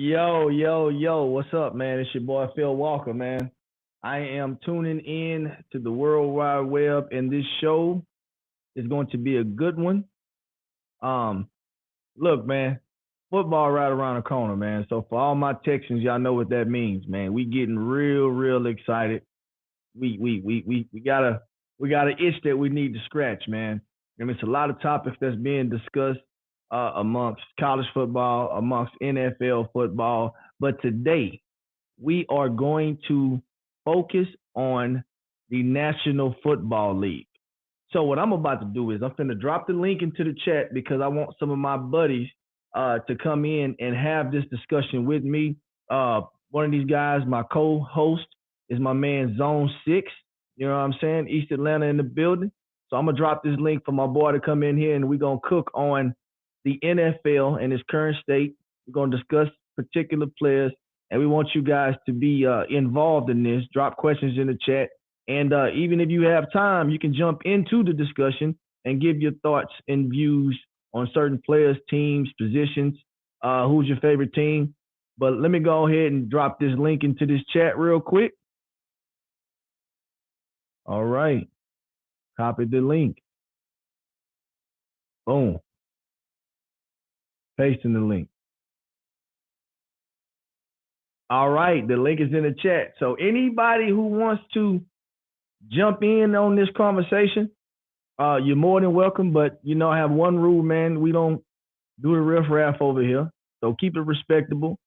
Yo, yo, yo, what's up, man? It's your boy Phil Walker, man. I am tuning in to the World Wide Web, and this show is going to be a good one. Um, Look, man, football right around the corner, man. So for all my Texans, y'all know what that means, man. We getting real excited. We got a itch that we need to scratch, man. And it's a lot of topics that's being discussed amongst college football, amongst NFL football. But today, we are going to focus on the National Football League. So what I'm about to do is I'm going to drop the link into the chat because I want some of my buddies to come in and have this discussion with me. One of these guys, my co-host, is my man Zone 6. You know what I'm saying? East Atlanta in the building. So I'm going to drop this link for my boy to come in here, and we're going to cook on the NFL and its current state. We're going to discuss particular players, and we want you guys to be involved in this. Drop questions in the chat. And even if you have time, you can jump into the discussion and give your thoughts and views on certain players, teams, positions. Who's your favorite team? But let me go ahead and drop this link into this chat real quick. All right. Copy the link. Boom. Pasting the link. All right. The link is in the chat. So anybody who wants to jump in on this conversation, you're more than welcome. But, I have one rule, man. We don't do the riffraff over here. So keep it respectable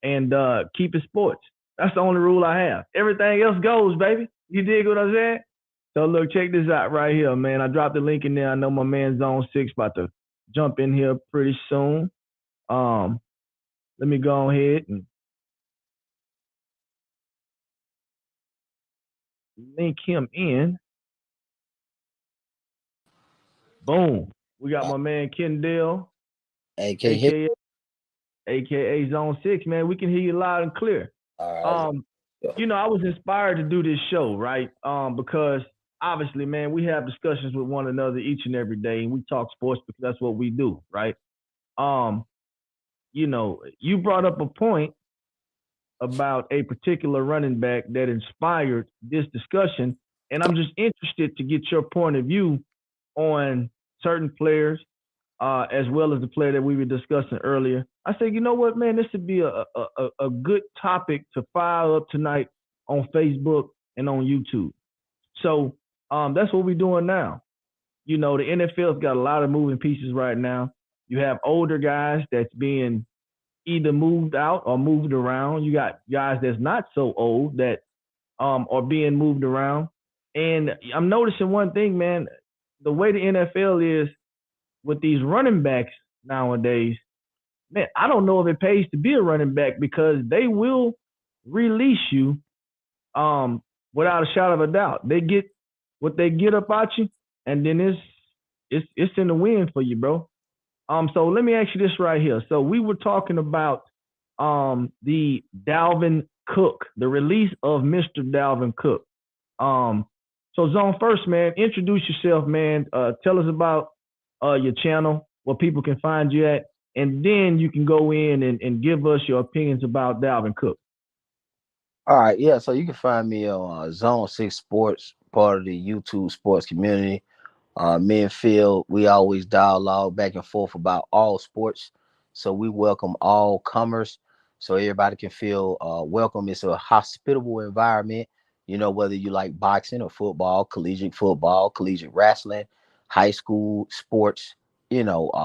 and keep it sports. That's the only rule I have. Everything else goes, baby. You dig what I'm saying? So look, check this out right here, man. I dropped the link in there. I know my man Zone 6 about to jump in here pretty soon. Let me go ahead and link him in. Boom. We got my man Kendall, AKA, aka Zone 6, man. We can hear you loud and clear. all Um, I was inspired to do this show, right? Because obviously, man, we have discussions with one another each and every day, and we talk sports because that's what we do, right? Um, you brought up a point about a particular running back that inspired this discussion, and I'm just interested to get your point of view on certain players, as well as the player that we were discussing earlier. I said, you know what, man, this would be a good topic to fire up tonight on Facebook and on YouTube. So that's what we're doing now. The NFL's got a lot of moving pieces right now. You have older guys that's being either moved out or moved around. You got guys that's not so old that are being moved around. And I'm noticing one thing, man. The way the NFL is with these running backs nowadays, man, I don't know if it pays to be a running back because they will release you without a shot of a doubt. They get what they get up at you, and then it's in the wind for you, bro. So let me ask you this right here. So we were talking about the Dalvin Cook, the release of Mr. Dalvin Cook. So Zone first, man, introduce yourself, man. Tell us about your channel, where people can find you at, and then you can go in and give us your opinions about Dalvin Cook. right, yeah. So you can find me on Zone 6 Sports, part of the YouTube sports community. Me and Phil, we always dialogue back and forth about all sports. So we welcome all comers so everybody can feel welcome. It's a hospitable environment, whether you like boxing or football, collegiate wrestling, high school sports,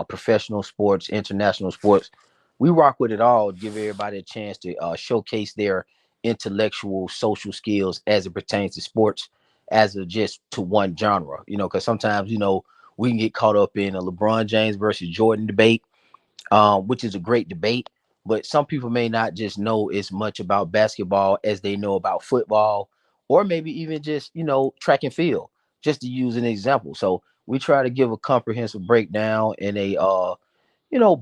professional sports, international sports. We rock with it all, give everybody a chance to showcase their intellectual, social skills as it pertains to sports as a just to one genre, because sometimes, we can get caught up in a LeBron James versus Jordan debate, which is a great debate. But some people may not just know as much about basketball as they know about football, or maybe even just, track and field, just to use an example. So we try to give a comprehensive breakdown and a,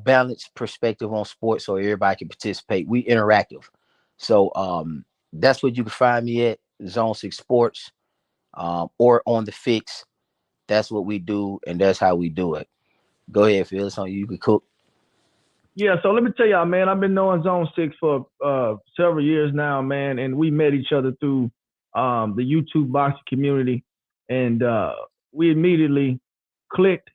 balanced perspective on sports so everybody can participate. We interactive. So that's what you can find me at, Zone 6 Sports, or on the fix. That's what we do, and that's how we do it. Go ahead, Phil. It's on you. You can cook. Yeah, so let me tell y'all, man, I've been knowing Zone Six for several years now, man, and we met each other through the YouTube boxing community, and we immediately clicked.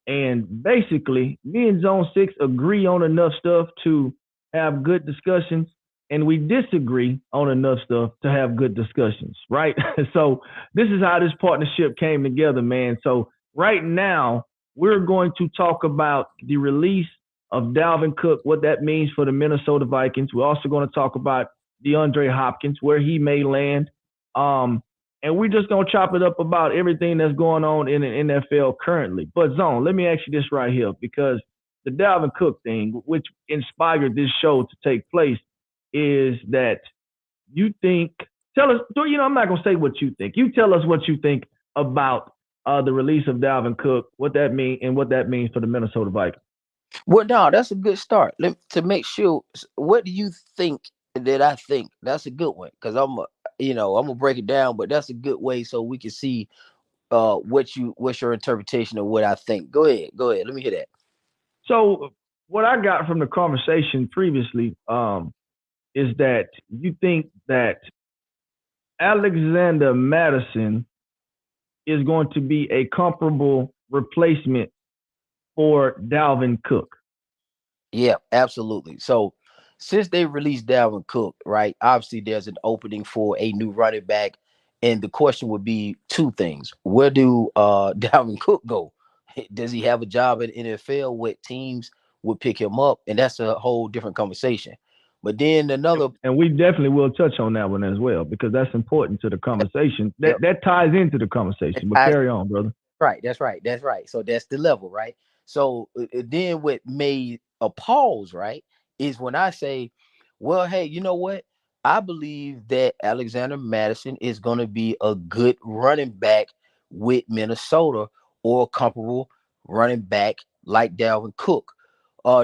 And basically, me and Zone Six agree on enough stuff to have good discussions, and we disagree on enough stuff to have good discussions, right? So this is how this partnership came together, man. So right now, we're going to talk about the release of Dalvin Cook, what that means for the Minnesota Vikings. We're also going to talk about DeAndre Hopkins, where he may land. Um, and we're just gonna chop it up about everything that's going on in the NFL currently. But Zone, let me ask you this right here, because the Dalvin Cook thing, which inspired this show to take place, is that you think tell us, I'm not gonna say what you think. You tell us what you think about the release of Dalvin Cook, what that means and what that means for the Minnesota Vikings. Well, no, that's a good start. To make sure, what do you think that I think? That's a good one because I'm gonna break it down, but that's a good way so we can see what's your interpretation of what I think. Go ahead. Let me hear that. So what I got from the conversation previously is that you think that Alexander Madison is going to be a comparable replacement for Dalvin Cook. Yeah, absolutely. So since they released Dalvin Cook, right? Obviously, there's an opening for a new running back, and the question would be two things: where do Dalvin Cook go? Does he have a job at NFL? What teams would pick him up? And that's a whole different conversation. But then another, And we definitely will touch on that one as well because that's important to the conversation. yep, That ties into the conversation. But carry on, brother. right, that's right. That's right. So that's the level, right? So then what made a pause, right, is when I say, well, hey, you know what? I believe that Alexander Madison is going to be a good running back with Minnesota or comparable running back like Dalvin Cook.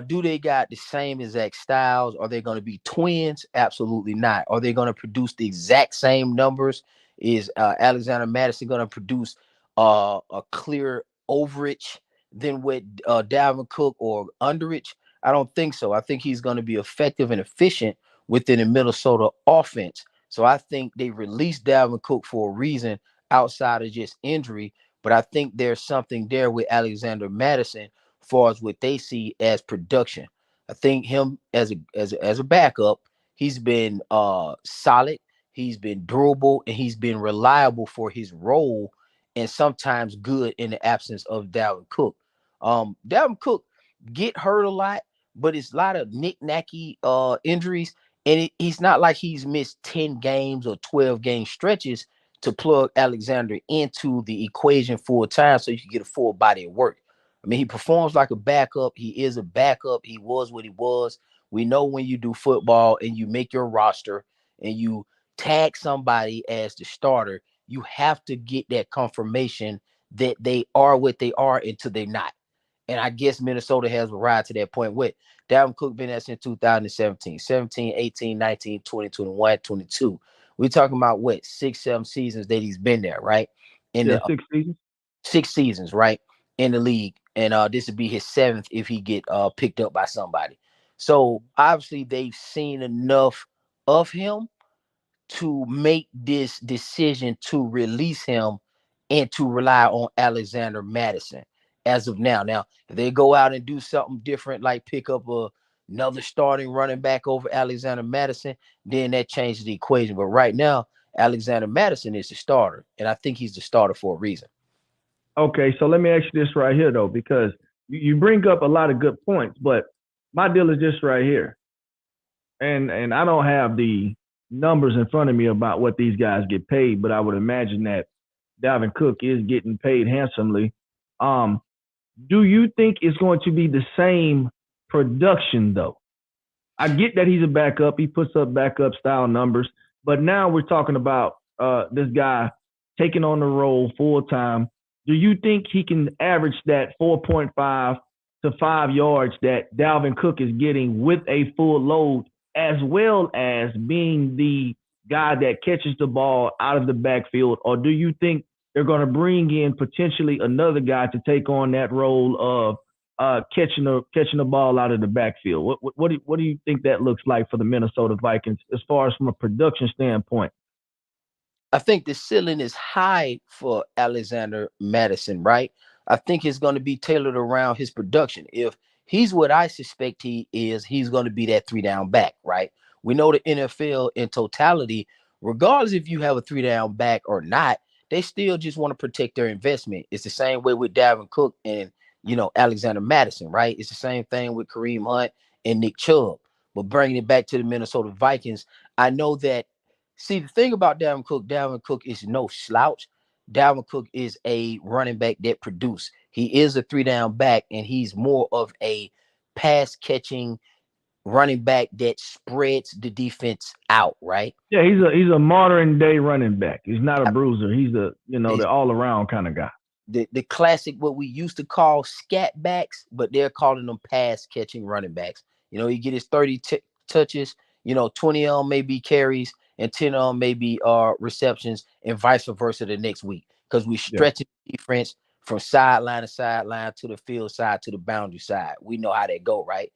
Do they got the same exact styles? Are they going to be twins? Absolutely not. Are they going to produce the exact same numbers? Is Alexander Madison going to produce a clear overage than what Dalvin Cook or underage? I don't think so. I think he's going to be effective and efficient within the Minnesota offense. So I think they released Dalvin Cook for a reason outside of just injury. But I think there's something there with Alexander Madison far as what they see as production. I think him as a backup, he's been solid, he's been durable, and he's been reliable for his role, and sometimes good in the absence of Dalvin Cook. Dalvin Cook get hurt a lot, but it's a lot of knick-knacky injuries, and he's not like he's missed 10 games or 12 game stretches to plug Alexander into the equation full time so you can get a full body of work. I mean, he performs like a backup. He is a backup. He was what he was. We know when you do football and you make your roster and you tag somebody as the starter, you have to get that confirmation that they are what they are until they're not. And I guess Minnesota has arrived to that point with Dalvin Cook been there since 2017, 17, 18, 19, 20, 21, 22. We're talking about what, 6, 7 seasons that he's been there, right? In Yeah, the 6 seasons. 6 seasons, right, in the league, and this would be his seventh if he get picked up by somebody. So obviously they've seen enough of him to make this decision to release him and to rely on Alexander Madison as of now. Now, if they go out and do something different, like pick up another starting running back over Alexander Madison, then that changes the equation. But right now, Alexander Madison is the starter, and I think he's the starter for a reason. Okay, so let me ask you this right here though, because you bring up a lot of good points, but my deal is just right here. And I don't have the numbers in front of me about what these guys get paid, but I would imagine that Dalvin Cook is getting paid handsomely. Um, do you think it's going to be the same production though? I get that he's a backup. He puts up backup style numbers, but now we're talking about this guy taking on the role full time. Do you think he can average that 4.5 to 5 yards that Dalvin Cook is getting with a full load, as well as being the guy that catches the ball out of the backfield? Or do you think they're going to bring in potentially another guy to take on that role of catching the ball out of the backfield. What do you think that looks like for the Minnesota Vikings as far as from a production standpoint? I think the ceiling is high for Alexander Madison, right? I think it's going to be tailored around his production. If he's what I suspect he is, he's going to be that three down back, right? We know the NFL in totality, regardless if you have a three down back or not, they still just want to protect their investment. It's the same way with Dalvin Cook and Alexander Madison, right? It's the same thing with Kareem Hunt and Nick Chubb. But bringing it back to the Minnesota Vikings, I know that. See, the thing about Dalvin Cook is no slouch. Dalvin Cook is a running back that produce. He is a three down back, and he's more of a pass catching running back that spreads the defense out, right? Yeah, he's a modern day running back. He's not a bruiser. He's the all around kind of guy. The classic, what we used to call scat backs, but they're calling them pass catching running backs. He get his 30 touches, 20 of them may be carries and 10 of them may be receptions, and vice versa the next week. Because we stretch the defense from sideline to sideline to the field side to the boundary side. We know how that go, right?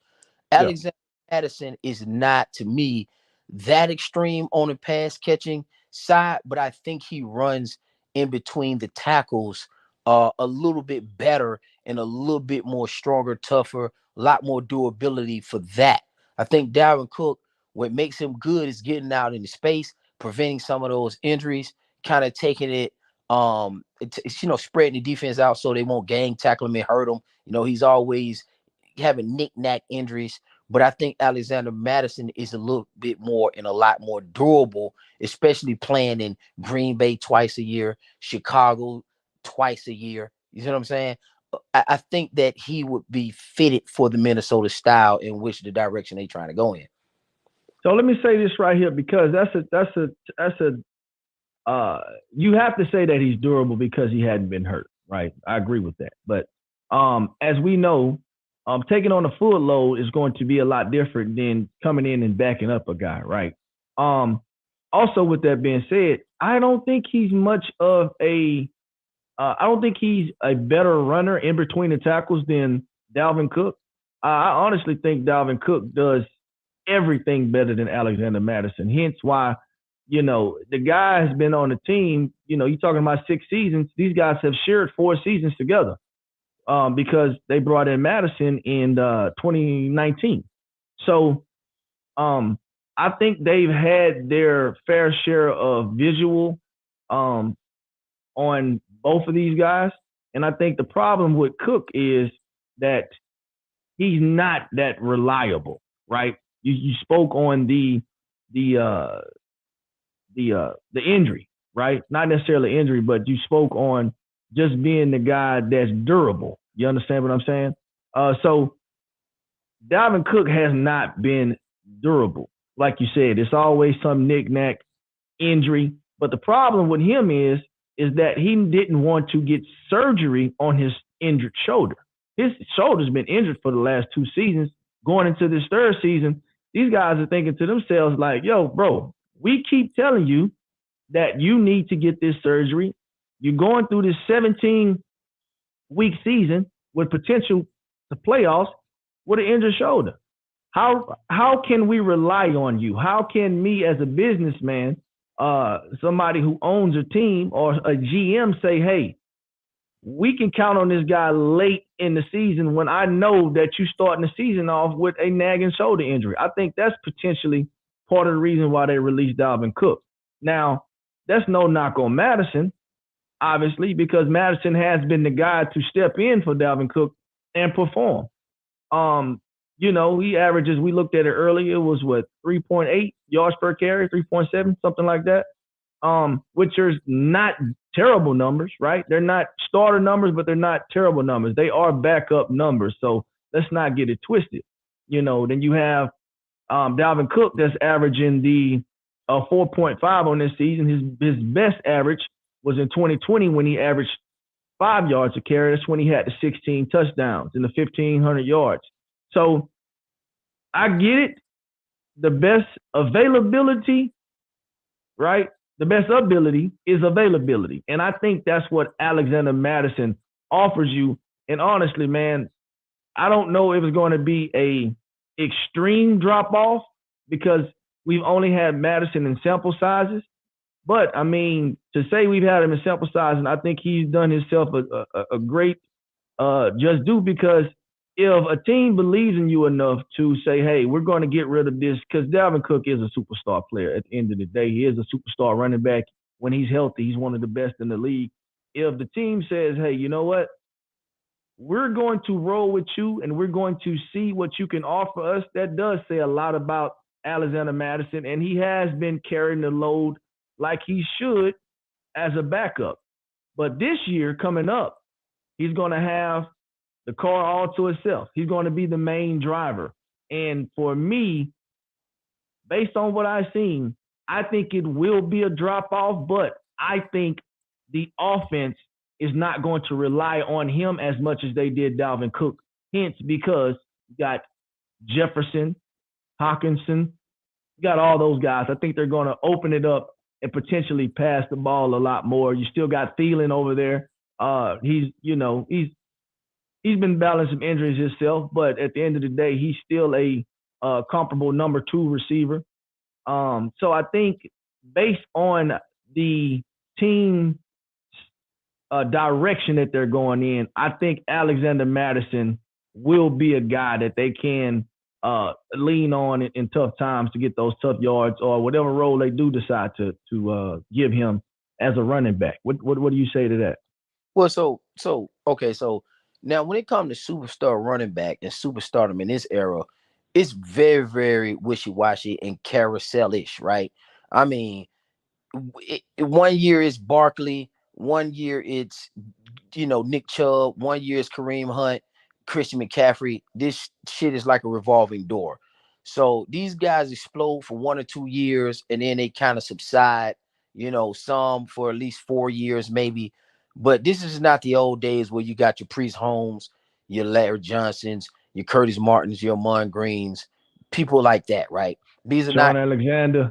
Alexander Madison is not, to me, that extreme on the pass catching side, but I think he runs in between the tackles a little bit better and a little bit more stronger, tougher, a lot more durability for that. I think Dalvin Cook, what makes him good is getting out into space, preventing some of those injuries, kind of taking it, spreading the defense out so they won't gang tackle him and hurt him. He's always having knick-knack injuries, but I think Alexander Madison is a little bit more and a lot more durable, especially playing in Green Bay twice a year, Chicago twice a year. You see what I'm saying? I think that he would be fitted for the Minnesota style in which the direction they're trying to go in. So let me say this right here, because you have to say that he's durable because he hadn't been hurt, right? I agree with that. But as we know, taking on a full load is going to be a lot different than coming in and backing up a guy, right? Also, with that being said, I don't think he's much of a I don't think he's a better runner in between the tackles than Dalvin Cook. I honestly think Dalvin Cook does everything better than Alexander Madison. Hence why, the guy has been on the team. You're talking about 6 seasons. These guys have shared 4 seasons together because they brought in Madison in 2019. So I think they've had their fair share of visual on both of these guys. And I think the problem with Cook is that he's not that reliable, right? You spoke on the injury, right? Not necessarily injury, but you spoke on just being the guy that's durable. You understand what I'm saying? So Dalvin Cook has not been durable. Like you said, it's always some knick-knack injury. But the problem with him is that he didn't want to get surgery on his injured shoulder. His shoulder's been injured for the last 2 seasons. Going into this 3rd season, these guys are thinking to themselves like, yo, bro, we keep telling you that you need to get this surgery. You're going through this 17-week season with potential to playoffs with an injured shoulder. How can we rely on you? How can me as a businessman, somebody who owns a team or a GM say, hey, we can count on this guy late in the season when I know that you starting the season off with a nagging shoulder injury? I think that's potentially part of the reason why they released Dalvin Cook. Now, that's no knock on Madison, obviously, because Madison has been the guy to step in for Dalvin Cook and perform. He averages, we looked at it earlier, it was 3.8 yards per carry, 3.7, something like that. Which are not terrible numbers, right? They're not starter numbers, but they're not terrible numbers. They are backup numbers. So let's not get it twisted. Then you have Dalvin Cook that's averaging the 4.5 on this season. His best average was in 2020 when he averaged 5 yards a carry. That's when he had the 16 touchdowns and the 1,500 yards. So I get it. The best availability, right? The best ability is availability. And I think that's what Alexander Madison offers you. And honestly, man, I don't know if it's going to be a extreme drop off because we've only had Madison in sample sizes. But I mean, to say we've had him in sample size, and I think he's done himself a great just due because if a team believes in you enough to say, hey, we're going to get rid of this, because Dalvin Cook is a superstar player at the end of the day. He is a superstar running back. When he's healthy, he's one of the best in the league. If the team says, hey, you know what? We're going to roll with you and we're going to see what you can offer us. That does say a lot about Alexander Madison, and he has been carrying the load like he should as a backup. But this year coming up, he's going to have the car all to himself. He's going to be the main driver. And for me, based on what I've seen, I think it will be a drop off, but I think the offense is not going to rely on him as much as they did Dalvin Cook. Hence, because you got Jefferson, Hawkinson, you got all those guys. I think they're going to open it up and potentially pass the ball a lot more. You still got Thielen over there. He's been battling some injuries himself, but at the end of the day, he's still a comparable number two receiver. So I think based on the team direction that they're going in, I think Alexander Madison will be a guy that they can lean on in tough times to get those tough yards or whatever role they do decide to give him as a running back. What do you say to that? Well, okay, so now when it comes to superstar running back and superstardom in this era, it's very, very wishy-washy and carousel-ish, right? I mean, one year it's Barkley, one year it's Nick Chubb, one year it's Kareem Hunt, Christian McCaffrey. This shit is like a revolving door. So these guys explode for 1 or 2 years and then they kind of subside, some for at least 4 years, maybe. But this is not the old days where you got your Priest Holmes, your Larry Johnsons, your Curtis Martins, your Amon Greens, people like that, right? These are Sean not Alexander.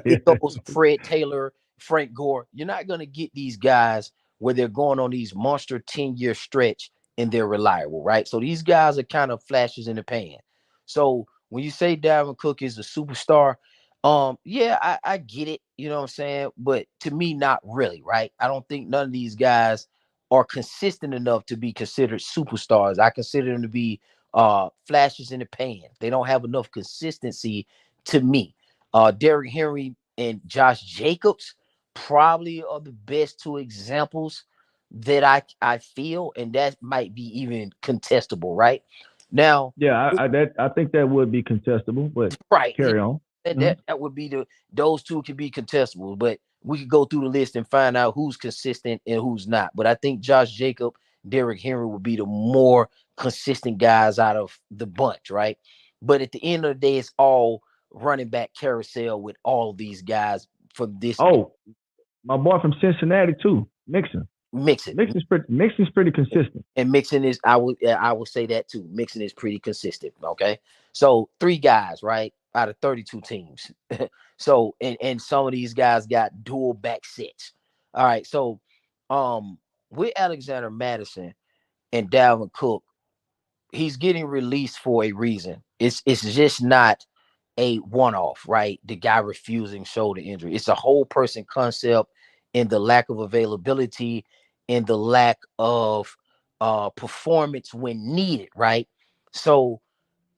it goes Fred Taylor, Frank Gore. You're not going to get these guys where they're going on these monster 10-year stretch and they're reliable, right? So these guys are kind of flashes in the pan. So when you say Dalvin Cook is a superstar, yeah, I get it, you know what I'm saying? But to me, not really, right? I don't think none of these guys are consistent enough to be considered superstars. I consider them to be flashes in the pan. They don't have enough consistency to me. Derrick Henry and Josh Jacobs probably are the best two examples that I feel, and that might be even contestable, right? Now, Yeah, I think that would be contestable, but right, yeah, carry on. that, Mhm. that that would be those two could be contestable, but we could go through the list and find out who's consistent and who's not. But I think Josh Jacob, Derrick Henry would be the more consistent guys out of the bunch, right? But at the end of the day, it's all running back carousel with all of these guys for this Oh, my boy from Cincinnati too, Mixon. mixing. Mixon's pretty consistent. And mixing is I would say that too. Mixing is pretty consistent. Okay. So 3 guys, right? Out of 32 teams. So and some of these guys got dual back sets. All right. So with Alexander Madison and Dalvin Cook, he's getting released for a reason. It's just not a one-off, right? The guy refusing shoulder injury. It's a whole person concept in the lack of availability, in the lack of performance when needed, right? So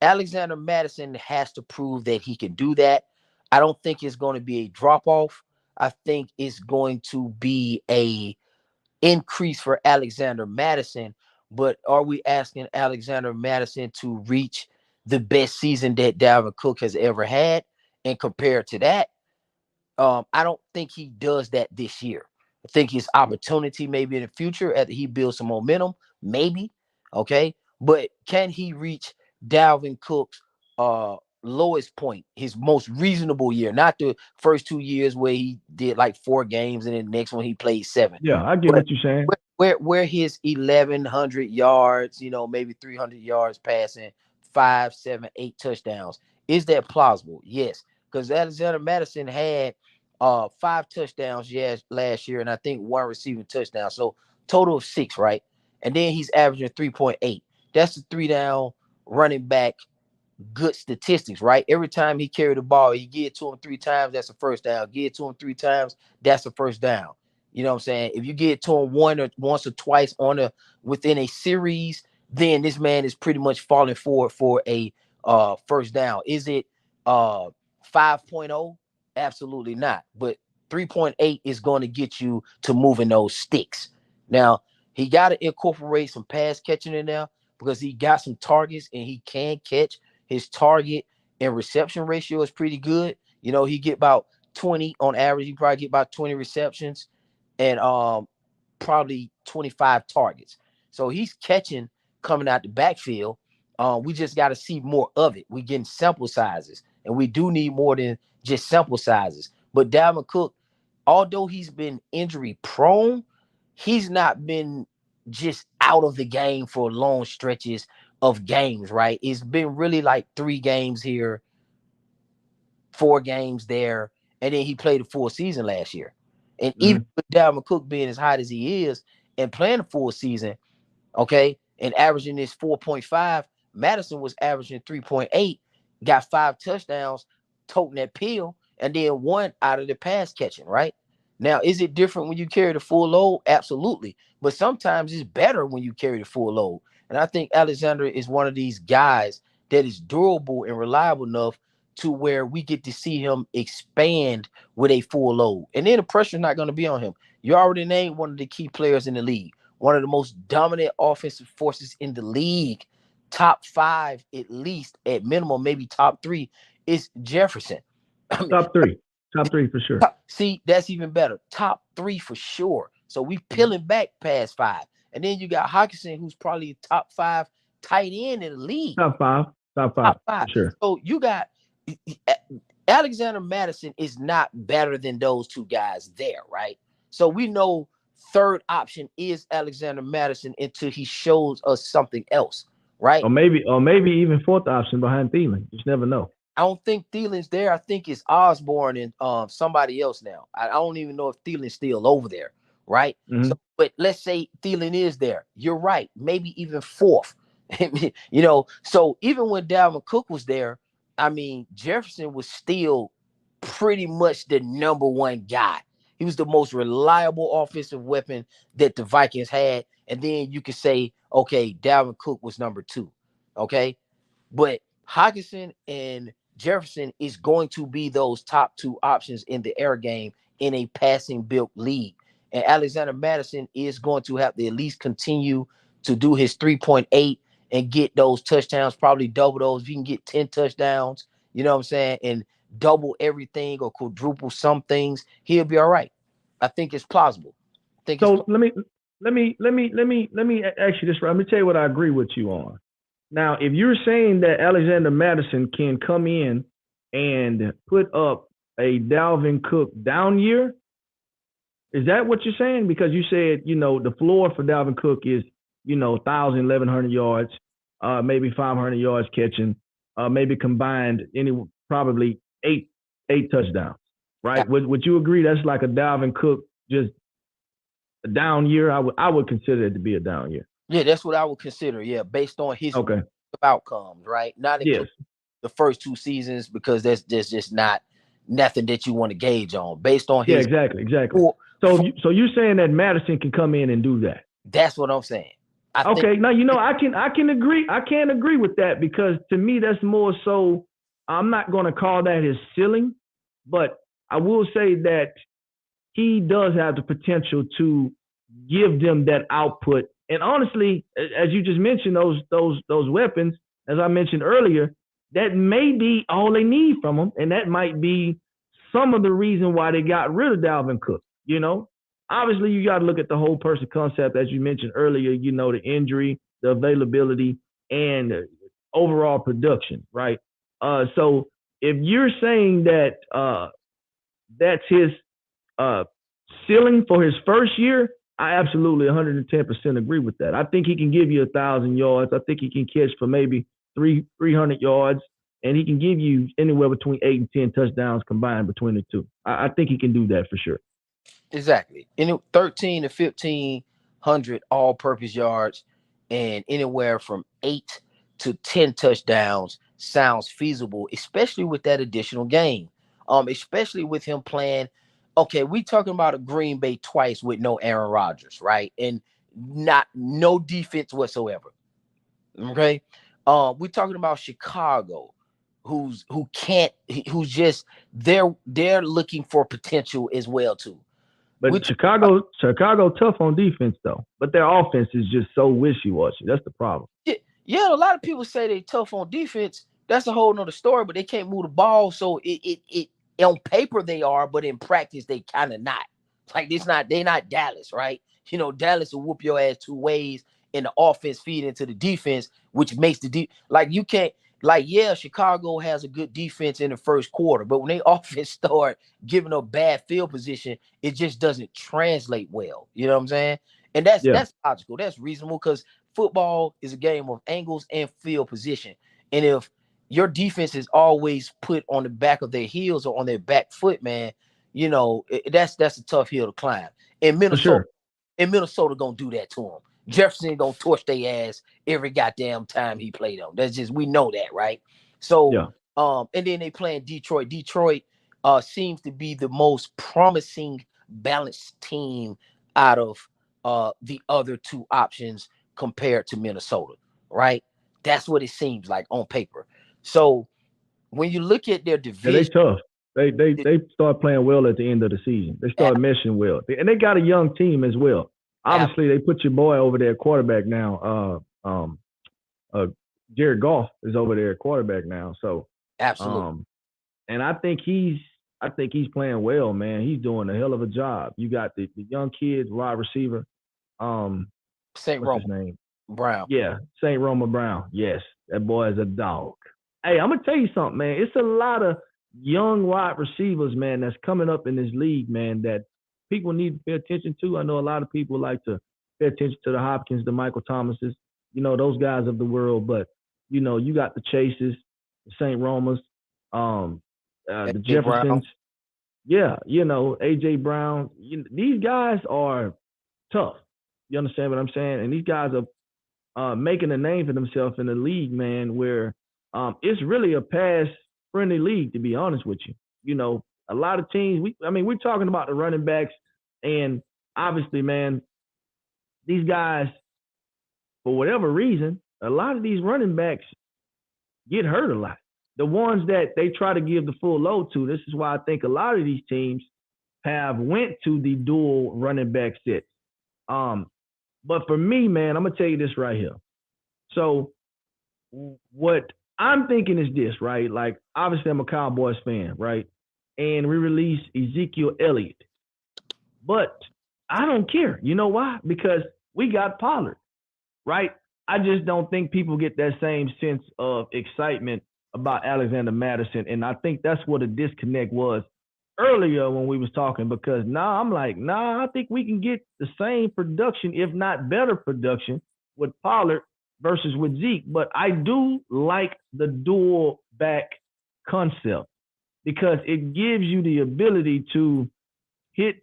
Alexander Madison has to prove that he can do that. I don't think it's going to be a drop off. I think it's going to be a increase for Alexander Madison, but are we asking Alexander Madison to reach the best season that Dalvin Cook has ever had? And compared to that, I don't think he does that this year. I think his opportunity maybe in the future after he builds some momentum, maybe. Okay. But can he reach Dalvin Cook's lowest point, his most reasonable year, not the first 2 years where he did like 4 games and then the next one he played 7. Yeah, I get But what you're saying. where his 1,100 yards, maybe 300 yards passing, 5, 7, 8 touchdowns, is that plausible? Yes, because Alexander Madison had 5 touchdowns last year, and I think 1 receiving touchdown, so total of 6, right? And then he's averaging 3.8. That's the 3 down running back good statistics, right? Every time he carried the ball, he get to him 3 times, that's a first down. Get to him 3 times, that's a first down. You know what I'm saying? If you get to him once or twice on a within a series, then this man is pretty much falling forward for a first down. Is it 5.0? Absolutely not. But 3.8 is going to get you to moving those sticks. Now, he got to incorporate some pass catching in there because he got some targets and he can catch. His target and reception ratio is pretty good. You know, he get about 20 on average. He probably get about 20 receptions and probably 25 targets. So he's catching coming out the backfield. We just got to see more of it. We getting sample sizes, and we do need more than just sample sizes. But Dalvin Cook, although he's been injury prone, he's not been just out of the game for long stretches of games, right? It's been really like 3 games here, 4 games there, and then he played a full season last year. And even with Dalvin Cook being as hot as he is and playing a full season, okay, and averaging this 4.5, Madison was averaging 3.8, got 5 touchdowns, toting that pill, and then 1 out of the pass catching, right? Now, is it different when you carry the full load? Absolutely. But sometimes it's better when you carry the full load. And I think Alexander is one of these guys that is durable and reliable enough to where we get to see him expand with a full load. And then the pressure's not going to be on him. You already named one of the key players in the league, one of the most dominant offensive forces in the league, top 5 at least, at minimum, maybe top 3, is Jefferson. I mean, top three for sure. See, that's even better. Top 3 for sure. So we peeling back past 5. And then you got Hawkinson, who's probably a top 5 tight end in the league. Top five for sure. So you got Alexander Madison is not better than those 2 guys there, right? So we know third option is Alexander Madison until he shows us something else, right? Or maybe even fourth option behind Thielen. Just never know. I don't think Thielen's there. I think it's Osborne and somebody else now. I don't even know if Thielen's still over there, right? So, but let's say Thielen is there. You're right. Maybe even fourth. You know, so even when Dalvin Cook was there, I mean, Jefferson was still pretty much the number 1 guy. He was the most reliable offensive weapon that the Vikings had. And then you could say, okay, Dalvin Cook was number 2. Okay. But Hawkinson and Jefferson is going to be those top 2 options in the air game in a passing built league. And Alexander Madison is going to have to at least continue to do his 3.8 and get those touchdowns, probably double those. If you can get 10 touchdowns, you know what I'm saying, and double everything or quadruple some things, he'll be all right. I think it's plausible. So let me ask you this. Let me tell you what I agree with you on. Now, if you're saying that Alexander Madison can come in and put up a Dalvin Cook down year, is that what you're saying? Because you said, you know, the floor for Dalvin Cook is, you know, 1,000, 1,100 yards, maybe 500 yards catching, maybe combined probably eight touchdowns, right? Yeah. Would you agree that's like a Dalvin Cook just a down year? I would consider it to be a down year. Yeah, that's what I would consider. Yeah, based on his outcomes, right? Not including the first 2 seasons because there's just not nothing that you want to gauge on based on his. Yeah, exactly. So you're saying that Madison can come in and do that? That's what I'm saying. Now you know I can agree. I can't agree with that because to me that's more so. I'm not going to call that his ceiling, but I will say that he does have the potential to give them that output. And honestly, as you just mentioned, those weapons, as I mentioned earlier, that may be all they need from him, and that might be some of the reason why they got rid of Dalvin Cook. You know, obviously you got to look at the whole person concept, as you mentioned earlier. You know, the injury, the availability, and overall production, right? So if you're saying that that's his ceiling for his first year, I absolutely 110% agree with that. I think he can give you 1,000 yards. I think he can catch for maybe 300 yards, and he can give you anywhere between 8 and 10 touchdowns combined between the 2. I think he can do that for sure. Exactly. 13 to 1,500 all-purpose yards and anywhere from 8 to 10 touchdowns sounds feasible, especially with that additional game. Especially with him playing. Okay, we talking about a Green Bay twice with no Aaron Rodgers, right? And not no defense whatsoever. Okay. We're talking about Chicago, who's just they're looking for potential as well too. But We Chicago tough on defense though. But their offense is just so wishy washy. That's the problem. Yeah, a lot of people say they tough on defense. That's a whole nother story, but they can't move the ball. So it on paper they are, but in practice they kind of not. Like it's not they not Dallas, right? Dallas will whoop your ass two ways, and the offense feed into the defense, which makes like you can't yeah, Chicago has a good defense in the first quarter, but when they offense start giving up bad field position, it just doesn't translate well. You know what I'm saying? And Yeah, that's logical. That's reasonable because football is a game of angles and field position. And if your defense is always put on the back of their heels or on their back foot, man, that's a tough hill to climb. And for Minnesota, sure. gonna do that to them. Jefferson gonna torch their ass every goddamn time he played them. That's just we know that, right? So, Yeah. and then they playing Detroit. Detroit seems to be the most promising balanced team out of the other two options compared to Minnesota, right? That's what it seems like on paper. So when you look at their Yeah, they division, tough. They start playing well at the end of the season. They start meshing well, and they got a young team as well. Obviously, they put your boy over there at quarterback now. Uh, Jared Goff is over there at quarterback now. So, absolutely. um, and I think he's playing well, man. He's doing a hell of a job. You got the young kids, wide receiver. Um, St. what's Roma his name? Brown. Yeah, St. Roma Brown. Yes, that boy is a dog. Hey, I'm gonna tell you something, man. It's a lot of young wide receivers, man, that's coming up in this league, man, that people need to pay attention to. I know a lot of people like to pay attention to the Hopkins, the Michael Thomases, those guys of the world. But you got the Chases, the St. Romas, um, the A. Brown. Jeffersons. Yeah, AJ Brown. These guys are tough. You understand what I'm saying? And these guys are making a name for themselves in the league, man, where it's really a pass friendly league, to be honest with you. A lot of teams, we're talking about the running backs, and obviously, man, these guys, for whatever reason, a lot of these running backs get hurt a lot. The ones that they try to give the full load to, this is why I think a lot of these teams have went to the dual running back set. Um, but for me, man, I'm gonna tell you this right here. So what I'm thinking is this, right? Like, obviously, I'm a Cowboys fan, right? And we released Ezekiel Elliott. But I don't care. You know why? Because we got Pollard, right? I just don't think people get that same sense of excitement about Alexander Madison. And I think that's what a disconnect was earlier when we was talking, because now I'm like, I think we can get the same production, if not better production, with Pollard versus with Zeke. But I do like the dual back concept because it gives you the ability to hit.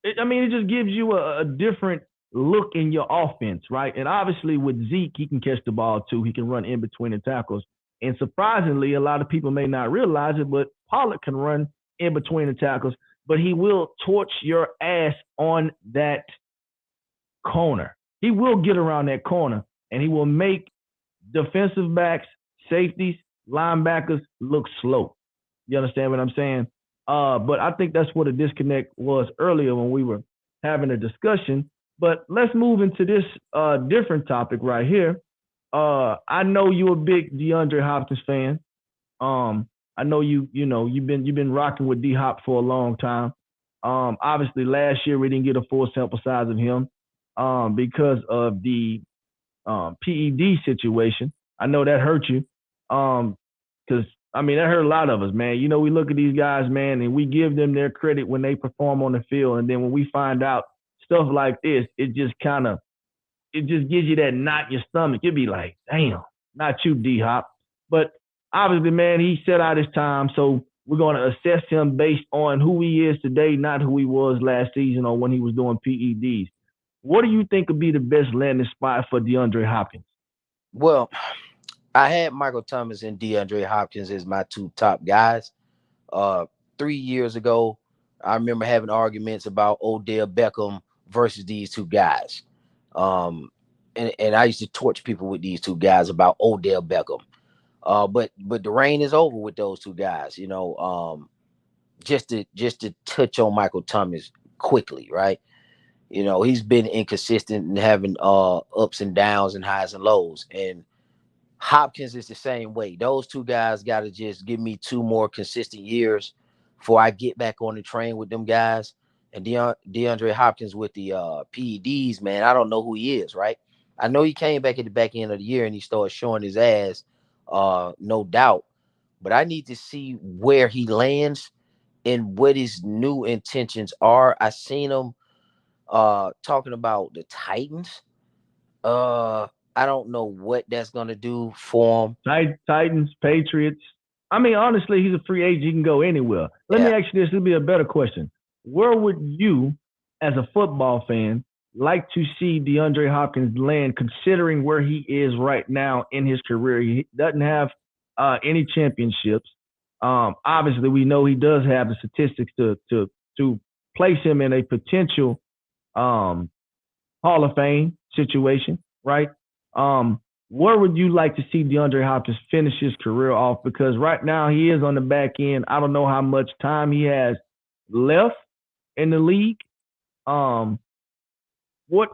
It just gives you a different look in your offense, right? And obviously with Zeke, he can catch the ball too. He can run in between the tackles. And surprisingly, a lot of people may not realize it, but Pollard can run in between the tackles, but he will torch your ass on that corner. He will get around that corner, and he will make defensive backs, safeties, linebackers look slow. You understand what I'm saying? But I think that's what a disconnect was earlier when we were having a discussion. But let's move into this different topic right here. I know you're a big DeAndre Hopkins fan. I know you've been rocking with D Hop for a long time. Obviously last year we didn't get a full sample size of him because of the PED situation. I know that hurt you. Because that hurt a lot of us, man. We look at these guys, man, and we give them their credit when they perform on the field, and then when we find out stuff like this, it just gives you that knot in your stomach. You'd be like, damn, not you, D Hop. But obviously, man, he set out his time, so we're going to assess him based on who he is today, not who he was last season or when he was doing PEDs. What do you think would be the best landing spot for DeAndre Hopkins? Well, I had Michael Thomas and DeAndre Hopkins as my two top guys. Uh, 3 years ago, I remember having arguments about Odell Beckham versus these two guys. Um, and I used to torch people with these two guys about Odell Beckham. But the reign is over with those two guys. Just to touch on Michael Thomas quickly, right? He's been inconsistent and having ups and downs and highs and lows. And Hopkins is the same way. Those two guys got to just give me 2 more consistent years before I get back on the train with them guys. And DeAndre Hopkins with the PEDs, man, I don't know who he is, right? I know he came back at the back end of the year and he started showing his ass, no doubt. But I need to see where he lands and what his new intentions are. I seen him talking about the Titans. Uh, I don't know what that's gonna do for him. Titans, Patriots. I mean, honestly, he's a free agent. He can go anywhere. Let me Yeah. ask you this. This will be a better question. Where would you, as a football fan, like to see DeAndre Hopkins land, considering where he is right now in his career? He doesn't have any championships. Obviously, we know he does have the statistics to place him in a potential um, Hall of Fame situation, right? Where would you like to see DeAndre Hopkins finish his career off? Because right now he is on the back end. I don't know how much time he has left in the league. Um, what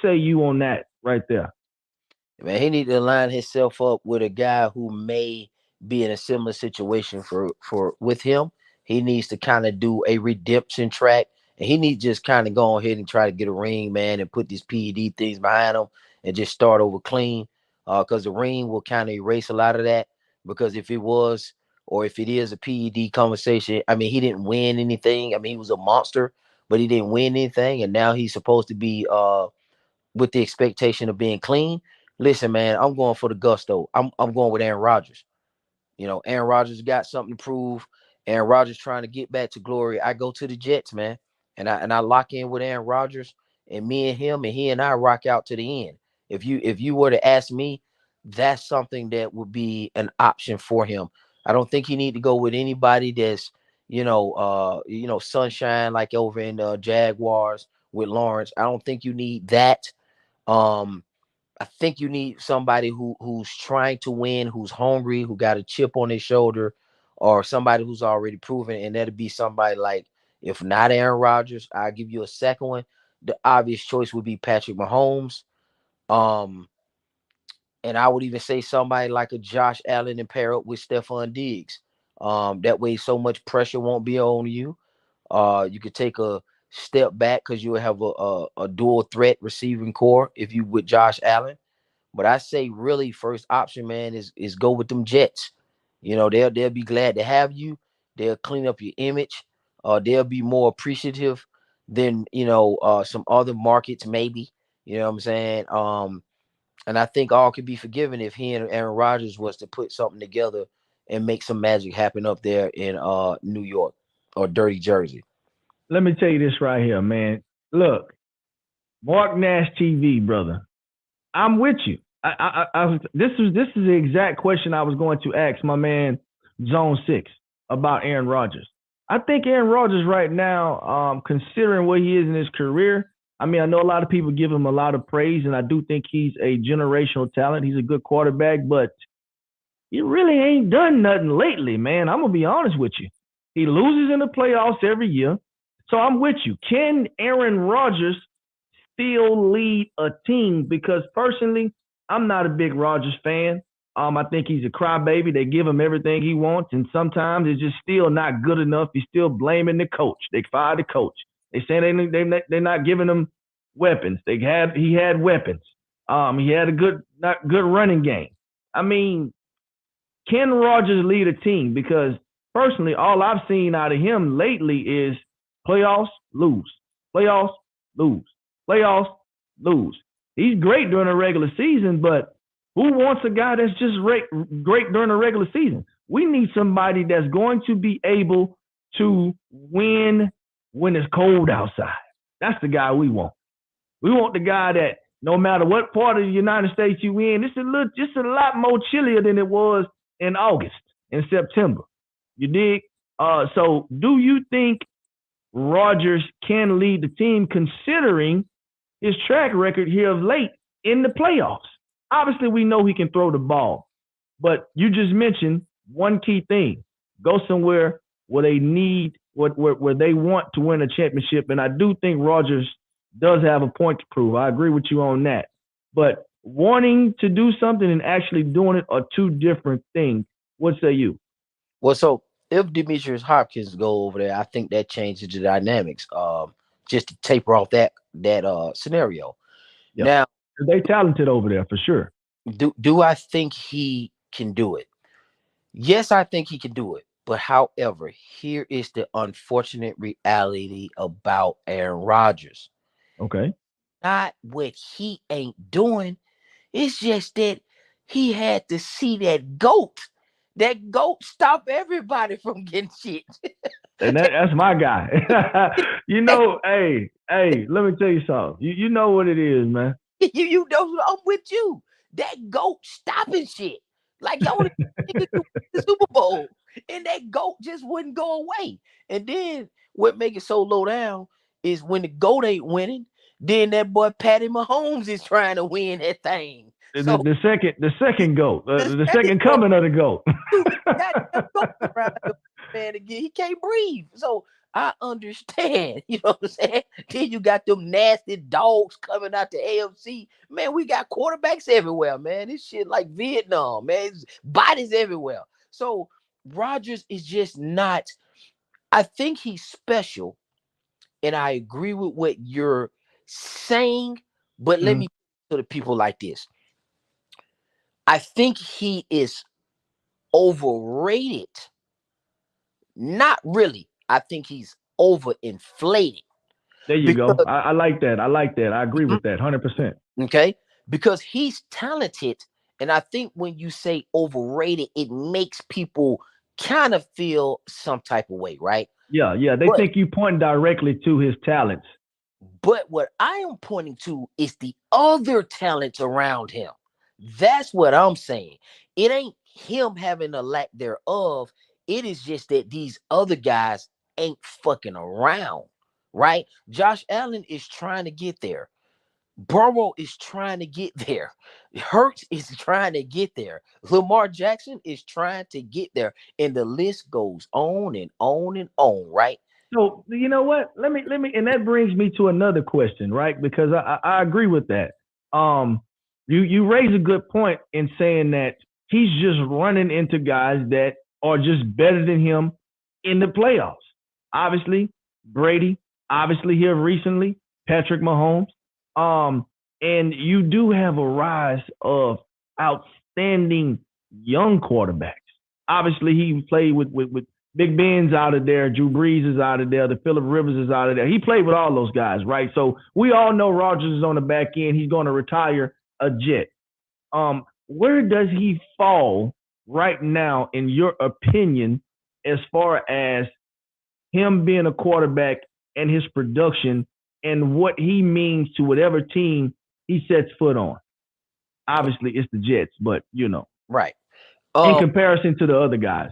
say you on that right there? Man, he need to line himself up with a guy who may be in a similar situation for with him. He needs to kind of do a redemption track, and he needs just kind of go ahead and try to get a ring, man, and put these PED things behind him and just start over clean. Because the ring will kind of erase a lot of that. Because if it was, or if it is a PED conversation, I mean, he didn't win anything. I mean, he was a monster, but he didn't win anything, and now he's supposed to be with the expectation of being clean. Listen, man, I'm going for the gusto. I'm going with Aaron Rodgers. Aaron Rodgers got something to prove. Aaron Rodgers trying to get back to glory. I go to the Jets, man, and I lock in with Aaron Rodgers, and me and him, and he and I rock out to the end. If you were to ask me, that's something that would be an option for him. I don't think he need to go with anybody that's sunshine like over in Jaguars with Lawrence. I don't think you need that. Um, I think you need somebody who's trying to win, who's hungry, who got a chip on his shoulder, or somebody who's already proven. And that'd be somebody like, if not Aaron Rodgers, I'll give you a second one. The obvious choice would be Patrick Mahomes. Um, and I would even say somebody like a Josh Allen and pair up with Stephon Diggs. That way so much pressure won't be on you. You could take a step back because you'll have a dual threat receiving core if you with Josh Allen. But I say really first option, man, is go with them Jets. They'll be glad to have you. They'll clean up your image. They'll be more appreciative than some other markets, maybe. You know what I'm saying? And I think all could be forgiven if he and Aaron Rodgers was to put something together and make some magic happen up there in New York or Dirty Jersey. Let me tell you this right here, man. Look, Mark Nash TV, brother. I'm with you. This is the exact question I was going to ask my man Zone Six about Aaron Rodgers. I think Aaron Rodgers right now, considering where he is in his career, I mean, I know a lot of people give him a lot of praise, and I do think he's a generational talent. He's a good quarterback, but he really ain't done nothing lately, man. I'm gonna be honest with you. He loses in the playoffs every year. So I'm with you. Can Aaron Rodgers still lead a team? Because personally, I'm not a big Rodgers fan. I think he's a crybaby. They give him everything he wants, and sometimes it's just still not good enough. He's still blaming the coach. They fired the coach. They say they're not giving him weapons. He had weapons. He had a not good running game. I mean, can Rodgers lead a team? Because personally, all I've seen out of him lately is playoffs, lose, playoffs, lose, playoffs, lose. He's great during the regular season, but who wants a guy that's just great during the regular season? We need somebody that's going to be able to win when it's cold outside. That's the guy we want. We want the guy that no matter what part of the United States you in, it's a lot more chillier than it was in August and September. You dig? So do you think Rodgers can lead the team considering his track record here of late in the playoffs? Obviously, we know he can throw the ball, but you just mentioned one key thing: go somewhere where they need, where they want to win a championship. And I do think Rodgers does have a point to prove. I agree with you on that. But wanting to do something and actually doing it are two different things. What say you? Well, so if Demetrius Hopkins go over there, I think that changes the dynamics. Just to taper off that scenario. Yeah, Now, they talented over there for sure. do I think he can do it? Yes, I think he can do it. But however, here is the unfortunate reality about Aaron Rodgers. Okay. Not what he ain't doing. It's just that he had to see that goat. That goat stop everybody from getting shit. And that's my guy. Let me tell you something. You know what it is, man. you know, I'm with you. That goat stopping shit. Like y'all want to the Super Bowl, and that goat just wouldn't go away. And then what make it so low down is when the goat ain't winning, then that boy Patty Mahomes is trying to win that thing. So The second goat, the the second second goat, coming of the goat. goddamn goat around the man again. He can't breathe. So I understand, you know what I'm saying? Then you got them nasty dogs coming out the AFC. Man, we got quarterbacks everywhere, man. This shit like Vietnam, man. It's bodies everywhere. So Rodgers is just not, I think he's special, and I agree with what you're saying, but let me to the people like this. I think he is overrated. Not really. I think he's overinflated. There you go. Because I like that. I like that. I agree with that 100%. okay, because he's talented, and I think when you say overrated, it makes people kind of feel some type of way, right? Yeah, yeah. They But think you point directly to his talents. but what I am pointing to is the other talents around him. That's what I'm saying. It ain't him having a lack thereof. It is just that these other guys ain't fucking around, right? Josh Allen is trying to get there. Burrow is trying to get there. Hurts is trying to get there. Lamar Jackson is trying to get there. And the list goes on and on and on, right? So you know what? Let me, and that brings me to another question, right? Because I agree with that. Um, you raise a good point in saying that he's just running into guys that are just better than him in the playoffs. Obviously, Brady. Obviously, here recently, Patrick Mahomes. And you do have a rise of outstanding young quarterbacks. Obviously, he played with Big Ben's out of there, Drew Brees is out of there, the Phillip Rivers is out of there. He played with all those guys, right? So we all know Rodgers is on the back end. He's going to retire a Jet. Where does he fall right now, in your opinion, as far as him being a quarterback and his production and what he means to whatever team he sets foot on? Obviously, it's the Jets, but Right. in Um, comparison to the other guys.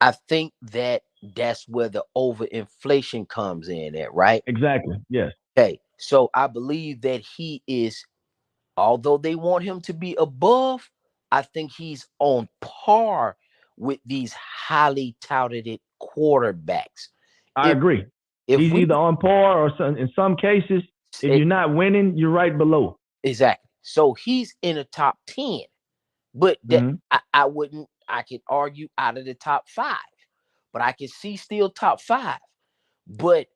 I think that's where the overinflation comes in at, right? Exactly. Yes. Okay. So I believe that he is, although they want him to be above, I think he's on par with these highly touted quarterbacks. I If agree. if He's we either on par or in some cases, if e- you're not winning, you're right below. exactly. So he's in the top 10, but that Hmm. I wouldn't, I could argue out of the top five, but I can see still top five. But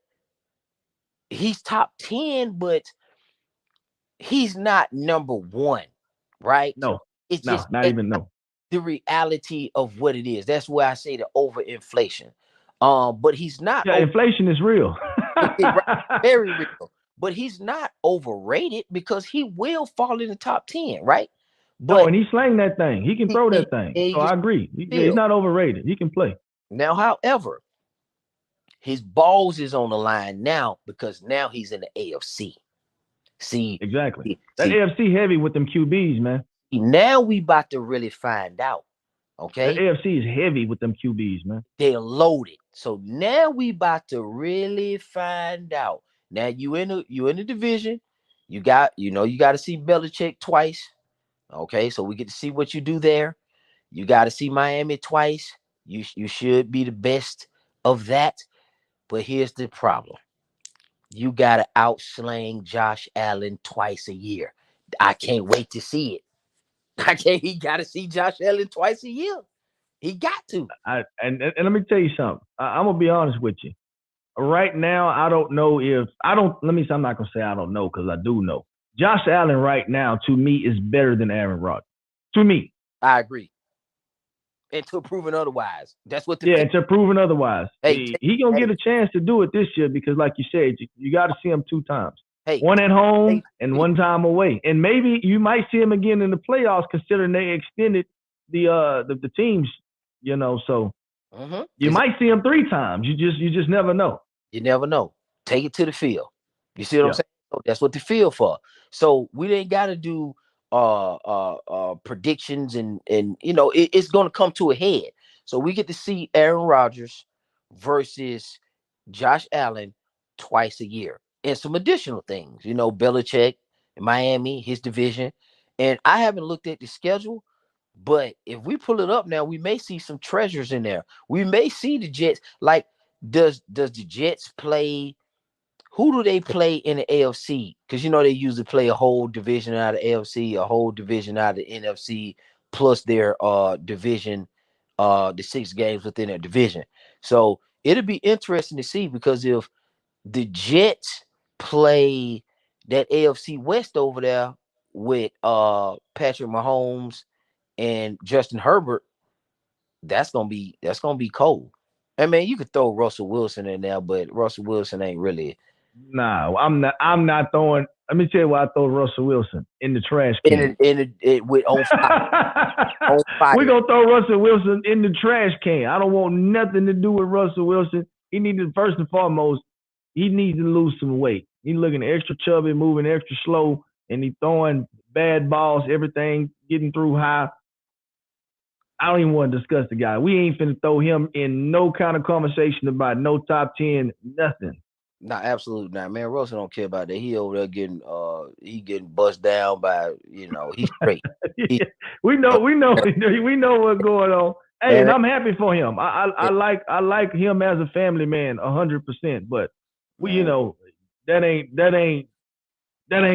he's top 10, but he's not number one, right? No, It's no, just not even no. the reality of what it is. That's why I say the overinflation. But he's not Yeah, inflation is real. right, very real. But he's not overrated because he will fall in the top 10, right? No, But and he slang that thing. He can throw that thing. So he I agree. Yeah, he's still. not overrated. He can play. Now, however, his balls is on the line now because now he's in the AFC. See, Exactly. That see, AFC heavy with them QBs, man. now we about to really find out. That Okay, AFC is heavy with them QBs, man. they're loaded. So now we about to really find out. Now you in the division. You got to see Belichick twice. Okay, so we get to see what you do there. You got to see Miami twice. You should be the best of that. But here's the problem. You got to outslang Josh Allen twice a year. I can't wait to see it. I can't. He got to see Josh Allen twice a year. He got to. And let me tell you something. I'm gonna be honest with you. Right now, I don't know if I don't. Let me say I'm not gonna say I don't know because I do know. Josh Allen right now to me is better than Aaron Rodgers. To me, I agree. Until proven otherwise. That's what the yeah. Until proven otherwise, hey, he gonna hey, get a chance to do it this year because, like you said, you got to see him 2 times. hey, One at home hey, and one time away, and maybe you might see him again in the playoffs, considering they extended the teams. So you because might see him 3 times. You just never know. you never know. Take it to the field. You see what I'm Yeah, saying? So that's what the field for. So we ain't got to do predictions and it's going to come to a head. So we get to see Aaron Rodgers versus Josh Allen twice a year, and some additional things. Belichick in Miami, his division, and I haven't looked at the schedule. But if we pull it up now, we may see some treasures in there. We may see the Jets. Like, does the Jets play? Who do they play in the AFC? Because they usually play a whole division out of AFC, a whole division out of the NFC, plus their division, the 6 games within their division. So it'll be interesting to see, because if the Jets play that AFC West over there with Patrick Mahomes and Justin Herbert, that's gonna be cold. I mean, you could throw Russell Wilson in there, but Russell Wilson ain't really nah, I'm not. I'm not throwing. Let me tell you why I throw Russell Wilson in the trash can. it with on fire, on We're fire. gonna throw Russell Wilson in the trash can. I don't want nothing to do with Russell Wilson. He needs to, first and foremost, he needs to lose some weight. He's looking extra chubby, moving extra slow, and he throwing bad balls, everything getting through high. I don't even want to discuss the guy. We ain't finna throw him in no kind of conversation about no top 10, nothing. Not absolute not, man. Russell don't care about that. He over there he getting bust down by he's straight. He we know, we know, we know what's going on. Hey, and man, I'm happy for him. I like him as a family man, 100%. But we, man, that ain't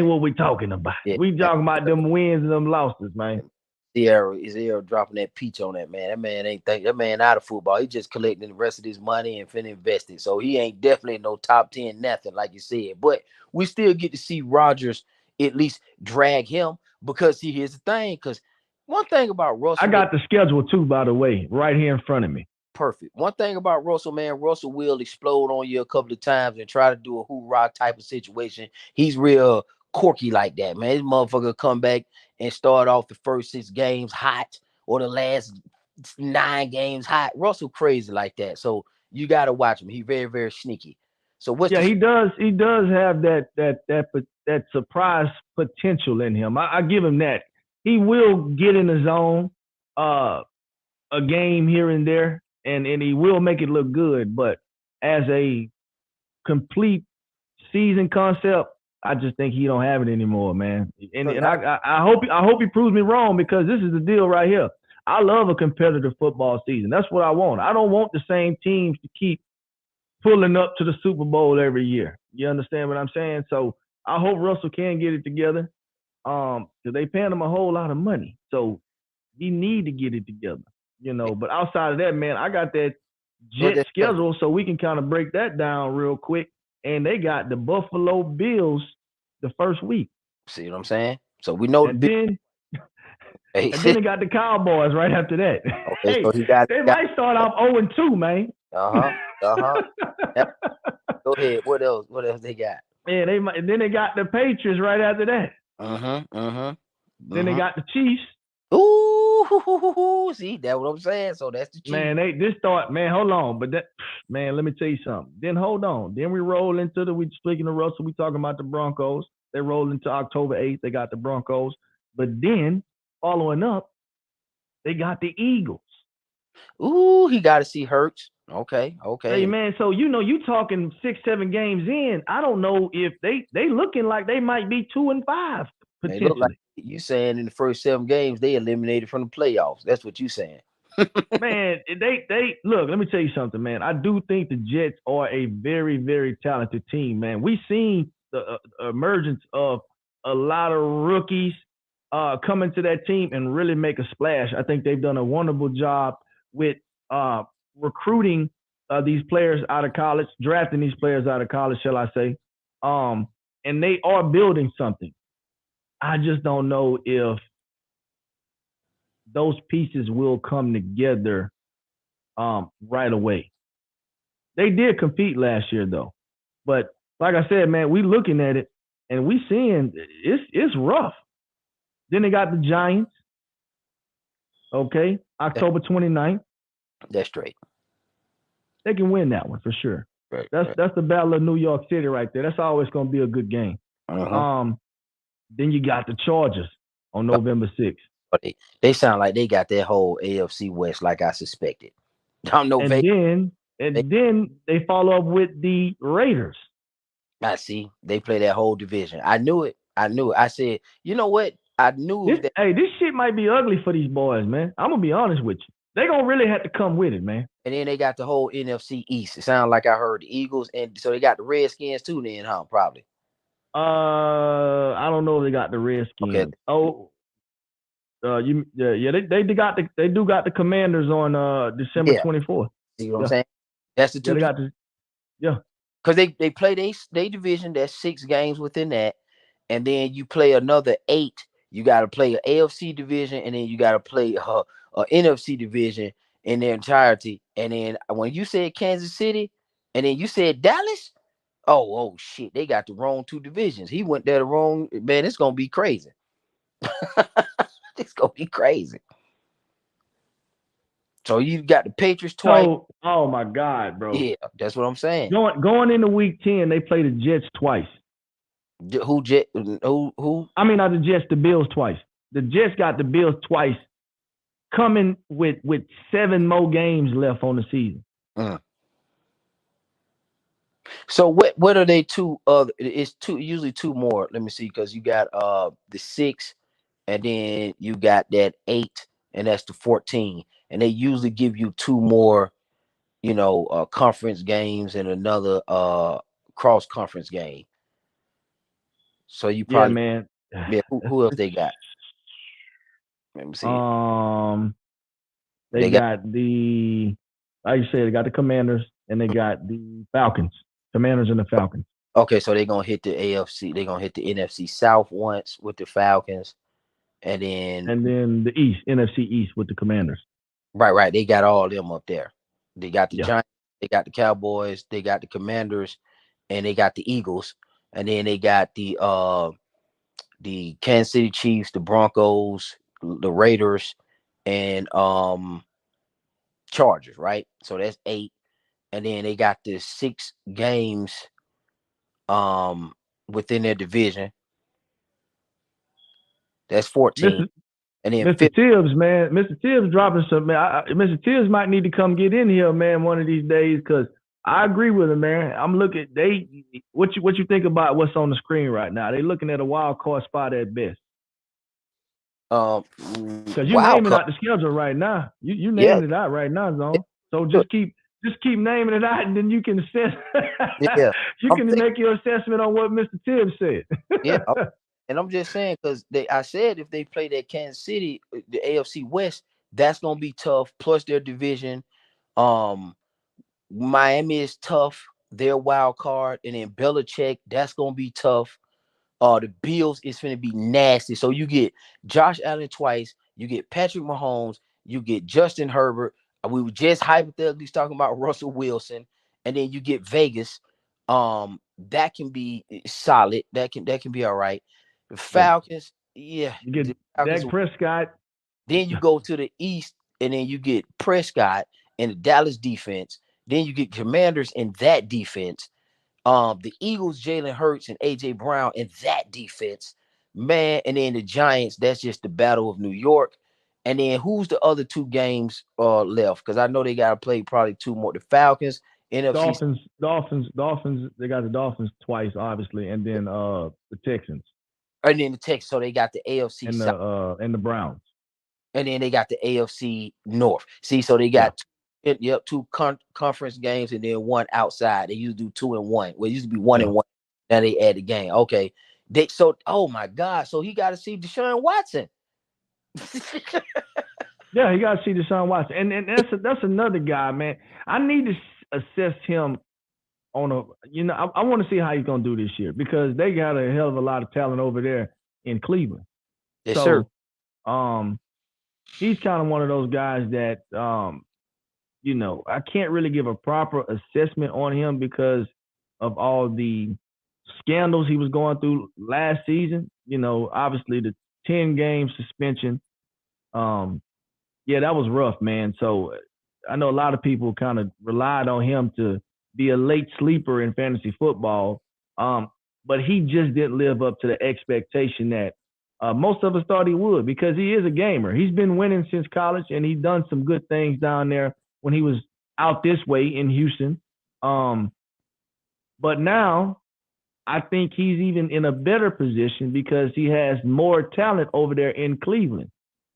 what we talking about. yeah, We man. talking about them wins and them losses, man. Sierra dropping that peach on that man. That man ain't think that man out of football. He just collecting the rest of his money and finna invest it. So he ain't definitely no top 10 nothing, like you said. But we still get to see Rodgers at least drag him, because see, here's the thing. Because one thing about I Russell, got the schedule too, by the way, right here in front of me. perfect. One thing about Russell, man, Russell will explode on you a couple of times and try to do a hoorah type of situation. He's real quirky like that, man. This motherfucker come back and start off the first 6 games hot, or the last 9 games hot. Russell crazy like that. So you gotta watch him. He very, very sneaky. So what's Yeah, the he does. He does have that surprise potential in him. I give him that. He will get in the zone, uh, a game here and there, and he will make it look good. But as a complete season concept, I just think he don't have it anymore, man. And so and I hope he proves me wrong, because this is the deal right here. I love a competitive football season. That's what I want. I don't want the same teams to keep pulling up to the Super Bowl every year. You understand what I'm saying? So I hope Russell can get it together. Because they paying him a whole lot of money. So he need to get it together. But outside of that, man, I got that what Jet that schedule, so we can kind of break that down real quick. And they got the Buffalo Bills the first week. see what I'm saying? So we know the And big then hey, and then they got the Cowboys right after that. okay, Hey, so he got, they might start off 0-2, man. uh-huh. Uh-huh. Go ahead. What else? What else they got? Yeah, they might, and then they got the Patriots right after that. Uh-huh. Uh-huh. Then they Uh-huh. got the Chiefs. Ooh, see, that's what I'm saying. So that's the Chiefs. Man, they this thought, man, hold on. But that, man, let me tell you something. Then hold on. Then we roll into we speaking of Russell, we talking about the Broncos. They roll into October 8th. They got the Broncos. But then following up, they got the Eagles. Ooh, he got to see Hurts. Okay, Hey okay. man, so you talking 6, 7 games in. I don't know if they looking like they might be 2-5 They look like potentially. you saying in the first 7 games they eliminated from the playoffs. That's what you saying. Man, they look. Let me tell you something, man. I do think the Jets are a very very talented team, man. We seen the emergence of a lot of rookies coming to that team and really make a splash. I think they've done a wonderful job with uh, recruiting these players out of college, drafting these players out of college, shall I say? Um, and they are building something. I just don't know if those pieces will come together right away. They did compete last year though, but like I said, man, we looking at it and we seeing it's rough. Then they got the Giants. Okay, That, October 29th. that's straight. They can win that one for sure. Right, That's right. that's the Battle of New York City right there. That's always going to be a good game. Uh-huh. Um, then you got the Chargers on November 6th, But they sound like they got that whole AFC West like I suspected. I don't know and Vegas. then They, and then they follow up with the Raiders. I see they play that whole division. I knew it. I knew it. I said, you know what? I knew This if that. hey, this shit might be ugly for these boys, man. I'm gonna be honest with you. They gonna really have to come with it, man. And then they got the whole NFC East. It sounds like I heard the Eagles, and so they got the Redskins too. Then, huh? Probably. I don't know if they got the Okay. Redskins. Oh, they do got the Commanders on December Yeah. 24th. See what I'm Yeah, saying? That's the yeah, two they got the yeah. because they play they division. That's 6 games within that, and then you play another 8. You got to play an AFC division, and then you got to play a NFC division in their entirety. And then when you said Kansas City, and then you said Dallas, oh shit, they got the wrong 2 divisions. He went there the wrong man. It's gonna be crazy. It's gonna be crazy. So you got the Patriots twice. So, oh my God, bro. Yeah, that's what I'm saying. Going into week 10, they play the Jets twice. Who jet? Who? I mean, not the Jets, the Bills twice. The Jets got the Bills twice, coming with 7 more games left on the season. Mm. So what are they two? It's two usually 2 more. Let me see, because you got the 6, and then you got that 8, and that's the 14, and they usually give you 2 more. Conference games and another cross conference game. So you Yeah, probably man. yeah. Who else they got? Let me see. Um, they They got got the, like you said, they got the Commanders and they got the Falcons. Commanders and the Falcons. okay. So they're gonna hit the AFC. They're gonna hit the NFC South once with the Falcons, and then And then the East, NFC East with the Commanders. right. They got all of them up there. They got the Yeah. Giants. They got the Cowboys. They got the Commanders, and they got the Eagles, and then they got the Kansas City Chiefs, the Broncos, the Raiders, and Chargers, right? So that's 8. And then they got the 6 games um within their division. That's 14. Mr. And then Mr. 5th. Tibbs, man. Mr. Tibbs dropping some, man. Mr. Tibbs might need to come get in here, man, one of these days, because I agree with him, man. I'm looking, what you think about what's on the screen right now? They looking at a wild card spot at best. Because you Wow. naming out the schedule right now. You Yeah. naming it out right now, Yeah. Zone. So just keep naming it out, and then you can assess. Yeah. You I'm can thinking, make your assessment on what Mr. Tibbs said. yeah. And I'm just saying, because I said if they play that Kansas City, the AFC West, that's gonna be tough. Plus their division. Um Miami is tough. Their wild card, and then Belichick, that's gonna be tough. The Bills is going to be nasty. So you get Josh Allen twice, you get Patrick Mahomes, you get Justin Herbert. We were just hypothetically talking about Russell Wilson, and then you get Vegas. That can be solid. That can be all right. The Yeah. Falcons, yeah, You get the Falcons. Dak Prescott. Then you go to the East, and then you get Prescott and the Dallas defense. Then you get Commanders in that defense. The Eagles, Jalen Hurts and AJ Brown, and that defense, man. And then the Giants, that's just the Battle of New York. And then who's the other two games left? Because I know they got to play probably two more. The Falcons, NFC, Dolphins. They got the Dolphins twice, obviously, and then the Texans and then the Texans. So they got the AFC South, and the Browns. and then they got the AFC North. See, so they got two conference games and then one outside. They used to do 2 and 1. Well, it used to be 1 and 1. Now they add the game. Okay. Oh my God. So he got to see Deshaun Watson. Yeah, you got to see Deshaun Watson, and that's another guy, man. I need to assess him on a. I want to see how he's gonna do this year because they got a hell of a lot of talent over there in Cleveland. Yes, sir. He's kind of one of those guys that I can't really give a proper assessment on him because of all the scandals he was going through last season. Obviously the 10-game suspension. Yeah, that was rough, man. So I know a lot of people kind of relied on him to be a late sleeper in fantasy football, but he just didn't live up to the expectation that most of us thought he would because he is a gamer. He's been winning since college, and he's done some good things down there when he was out this way in Houston. But now I think he's even in a better position because he has more talent over there in Cleveland.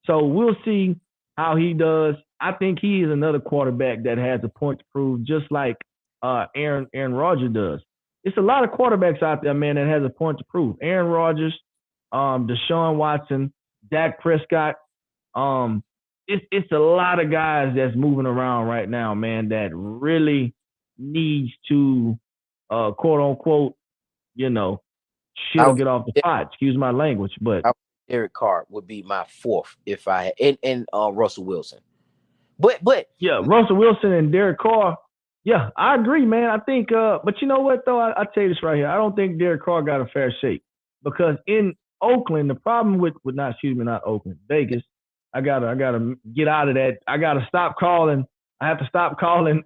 So we'll see how he does. I think he is another quarterback that has a point to prove, just like Aaron Rodgers does. It's a lot of quarterbacks out there, man, that has a point to prove. Aaron Rodgers, Deshaun Watson, Dak Prescott. It's a lot of guys that's moving around right now, man, that really needs to, quote unquote, shit or get off the pot. Excuse my language, but Derek Carr would be my fourth if I had, and Russell Wilson. But yeah, Russell Wilson and Derek Carr. Yeah, I agree, man. I think, but you know what though? I tell you this right here. I don't think Derek Carr got a fair shake because in Oakland, the problem with not Oakland, Vegas. I gotta get out of that. I gotta stop calling. I have to stop calling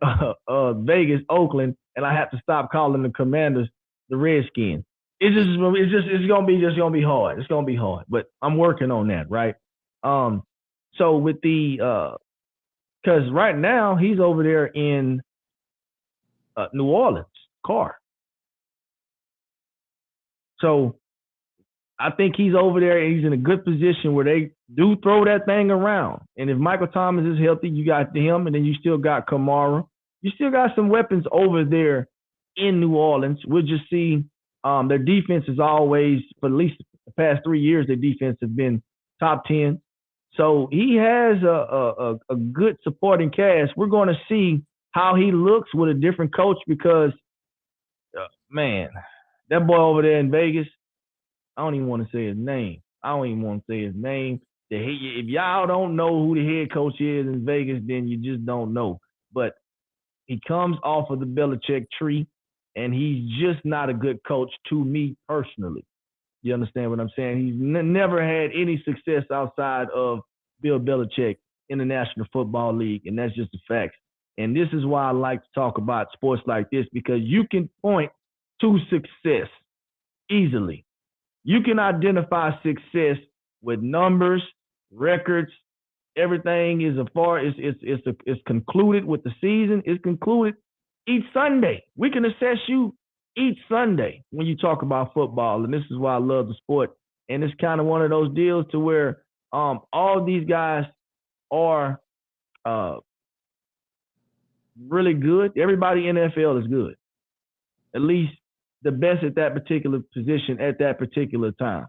Vegas Oakland, and I have to stop calling the Commanders the Redskins. It's gonna be hard. It's gonna be hard, but I'm working on that, right? So with the because right now he's over there in New Orleans, Carr. So I think he's over there and he's in a good position where they do throw that thing around. And if Michael Thomas is healthy, you got him, and then you still got Kamara. You still got some weapons over there in New Orleans. We'll just see. Their defense is always, for at least the past 3 years, their defense has been top 10. So he has a good supporting cast. We're going to see how he looks with a different coach because, man, that boy over there in Vegas, I don't even want to say his name. If y'all don't know who the head coach is in Vegas, then you just don't know. But he comes off of the Belichick tree, and he's just not a good coach to me personally. You understand what I'm saying? He's never had any success outside of Bill Belichick in the National Football League, and that's just a fact. And this is why I like to talk about sports like this, because you can point to success easily. You can identify success with numbers, records. Everything is it's concluded with the season. It's concluded each Sunday. We can assess you each Sunday when you talk about football, and this is why I love the sport. And it's kind of one of those deals to where all these guys are really good. Everybody in the NFL is good, at least the best at that particular position at that particular time.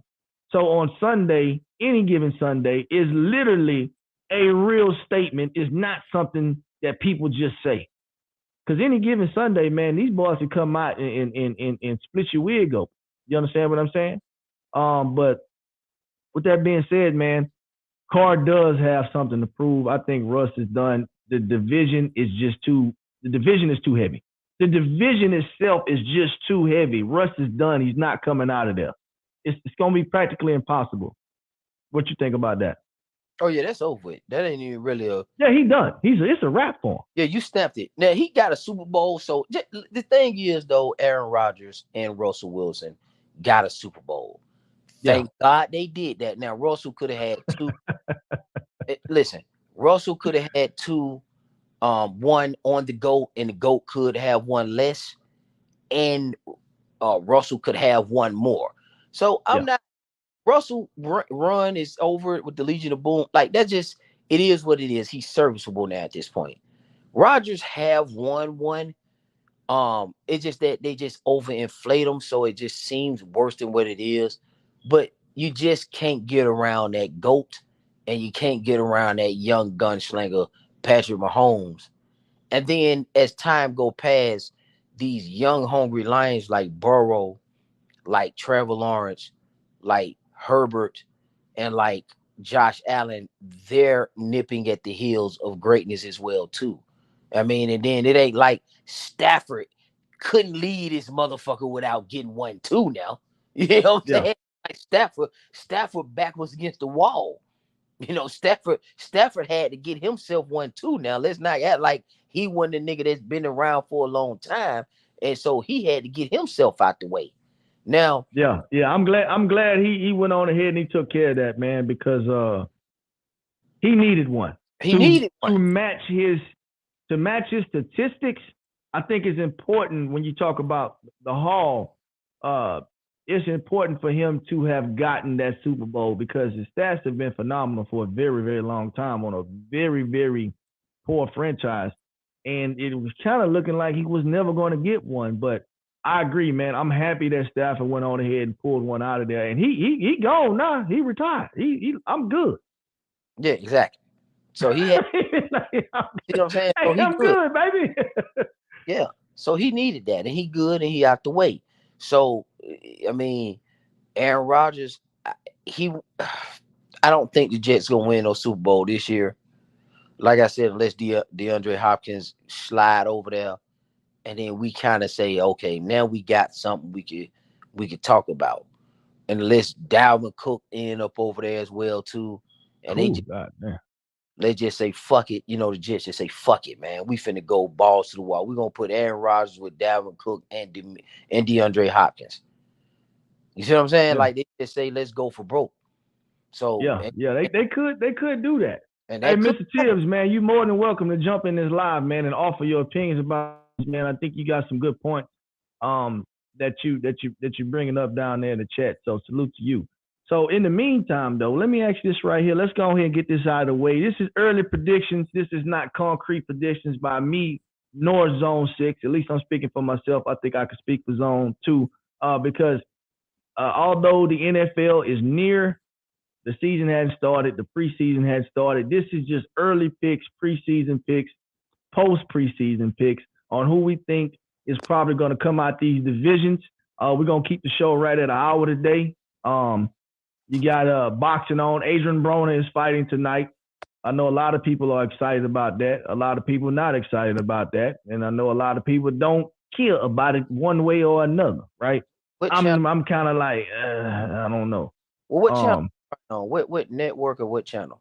So on Sunday, any given Sunday is literally a real statement. It's not something that people just say. Because any given Sunday, man, these boys can come out and split your wig open. You understand what I'm saying? But with that being said, man, Carr does have something to prove. I think Russ is done. The division is too heavy. The division itself is just too heavy. Russ is done. He's not coming out of there. It's going to be practically impossible. What you think about that? Oh yeah, that's over with. That ain't even really a. Yeah, he done. It's a wrap for him. Yeah, you snapped it. Now he got a Super Bowl. So the thing is, though, Aaron Rodgers and Russell Wilson got a Super Bowl. Yeah, Thank God they did that. Now Russell could have had two. Listen, Russell could have had two. One on the GOAT, and the GOAT could have one less, and Russell could have one more. So I'm yeah, not. Russell run is over with the Legion of Boom. Like that just it is what it is. He's serviceable now at this point. Rodgers have won one. It's just that they just overinflate them, so it just seems worse than what it is. But you just can't get around that GOAT, and you can't get around that young gunslinger Patrick Mahomes. And then as time go past, these young hungry lions like Burrow, like Trevor Lawrence, like Herbert, and like Josh Allen, they're nipping at the heels of greatness as well too. I mean, and then it ain't like Stafford couldn't lead his motherfucker without getting 1-2 now. You know what I'm yeah, saying? Like Stafford back was against the wall. Stafford had to get himself 1-2 now. Let's not act like he wasn't a nigga that's been around for a long time. And so he had to get himself out the way. Now, yeah. I'm glad he went on ahead and he took care of that, man, because he needed one he to needed one. to match his statistics. I think it's important when you talk about the Hall. Uh, it's important for him to have gotten that Super Bowl because his stats have been phenomenal for a very, very long time on a very, very poor franchise, and it was kind of looking like he was never going to get one. But I agree, man. I'm happy that Stafford went on ahead and pulled one out of there, and he gone now. He retired. I'm good. Yeah, exactly. So he had, Like, you know what I'm saying? So hey, he I'm good. good, baby. Yeah. So he needed that, and he good, and he out the way. So I mean, Aaron Rodgers, he, I don't think the Jets gonna win no Super Bowl this year. Like I said, unless DeAndre Hopkins slide over there, and then we kind of say, okay, now we got something we could talk about. And unless Dalvin Cook end up over there as well too, and Oh God, man. they just say fuck it. The Jets just say fuck it, man. We finna go balls to the wall. We're gonna put Aaron Rodgers with Dalvin Cook and DeAndre Hopkins. You see what I'm saying? Yeah, Like they just say, let's go for broke. So yeah, yeah. They could do that. and Hey, that could Mr. happen. Tibbs, man, you more than welcome to jump in this live, man, and offer your opinions about this, man. I think you got some good points. Um, that you bringing up down there in the chat. So salute to you. So in the meantime, though, let me ask you this right here. Let's go ahead and get this out of the way. This is early predictions. This is not concrete predictions by me nor Zone Six. At least I'm speaking for myself. I think I could speak for Zone Two, because although the NFL is near, the season hadn't started, the preseason had started. This is just early picks, preseason picks, post preseason picks on who we think is probably going to come out these divisions. We're going to keep the show right at an hour today. You got boxing on. Adrian Broner is fighting tonight. I know a lot of people are excited about that. A lot of people not excited about that, and I know a lot of people don't care about it one way or another. Right? What channel? I'm kind of like I don't know. Well, what channel? Um, No, what network or what channel?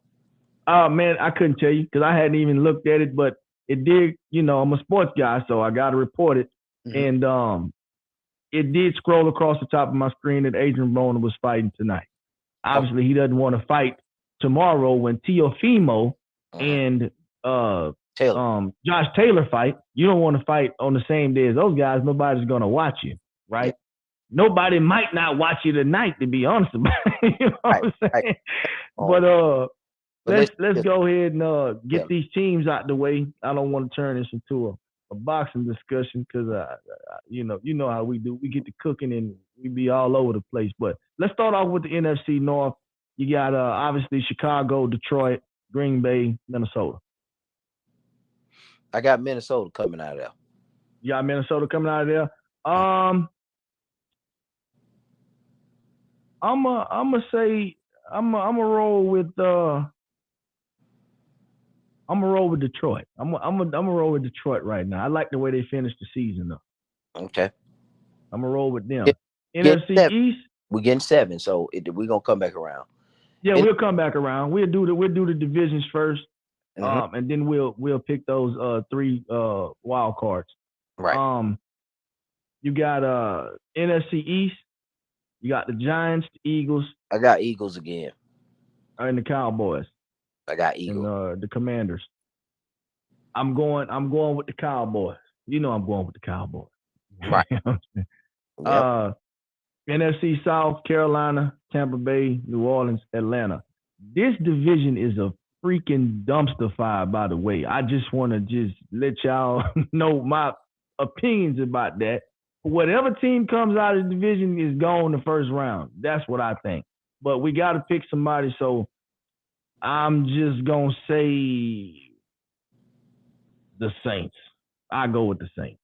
Oh man, I couldn't tell you because I hadn't even looked at it, but it did. I'm a sports guy, so I got to report it, Mm-hmm. and it did scroll across the top of my screen that Adrian Broner was fighting tonight. Okay. Obviously, he doesn't want to fight tomorrow when Teofimo Mm-hmm. and Taylor. Josh Taylor fight. You don't want to fight on the same day as those guys. Nobody's gonna watch you, Yeah. right? Nobody might not watch you tonight, to be honest about it. You know what Right. I'm Right. saying? Um, But but let's go ahead and yeah. get these teams out the way. I don't want to turn this into a boxing discussion because you know how we do. We get to cooking and we be all over the place. But let's start off with the NFC North. You got obviously Chicago, Detroit, Green Bay, Minnesota. I got Minnesota coming out of there. You got Minnesota coming out of there. Mm. I'm say I'm a roll with I'm gonna roll with Detroit. I'm a roll with Detroit right now. I like the way they finished the season though. Okay. I'm gonna roll with Get, them. get NFC seven. East. We're getting seven, so we're gonna come back around. Yeah, And we'll come back around. We'll do the divisions first, mhm, and then we'll pick those three wild cards. right. Um, you got NFC East. You got the Giants, the Eagles, I got Eagles again. and the Cowboys, I got and Eagles. the Commanders. I'm going with the Cowboys. You know I'm going with the Cowboys. Right. Yep. uh, NFC South, Carolina, Tampa Bay, New Orleans, Atlanta. This division is a freaking dumpster fire, by the way. I just want to just let y'all know my opinions about that. Whatever team comes out of the division is gone the first round. That's what I think. But we got to pick somebody, so I'm just going to say the Saints. I go with the Saints.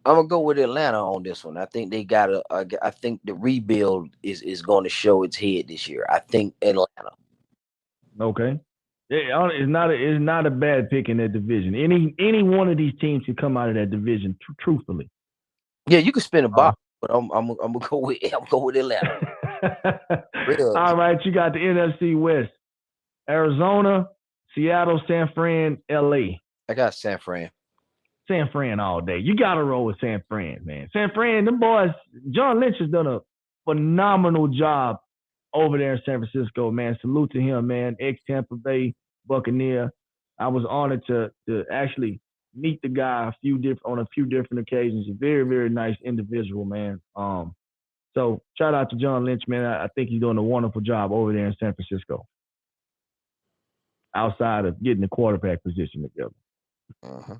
I'm gonna go with Atlanta on this one. I think they got a. I think the rebuild is going to show its head this year. I think Atlanta. Okay. It's not a bad pick in that division. Any one of these teams can come out of that division. Truthfully. Yeah, you can spin a Uh, box, but I'm gonna go with I'm go with Atlanta. Real. all right, you got the NFC West: Arizona, Seattle, San Fran, LA. I got San Fran. San Fran all day. You got to roll with San Fran, man. San Fran, them boys. John Lynch has done a phenomenal job over there in San Francisco, man. Salute to him, man. Ex Tampa Bay Buccaneer. I was honored to actually meet the guy on a few different occasions. A very very nice individual, man. So shout out to John Lynch, man. I think he's doing a wonderful job over there in San Francisco. Outside of getting the quarterback position together. Uh-huh.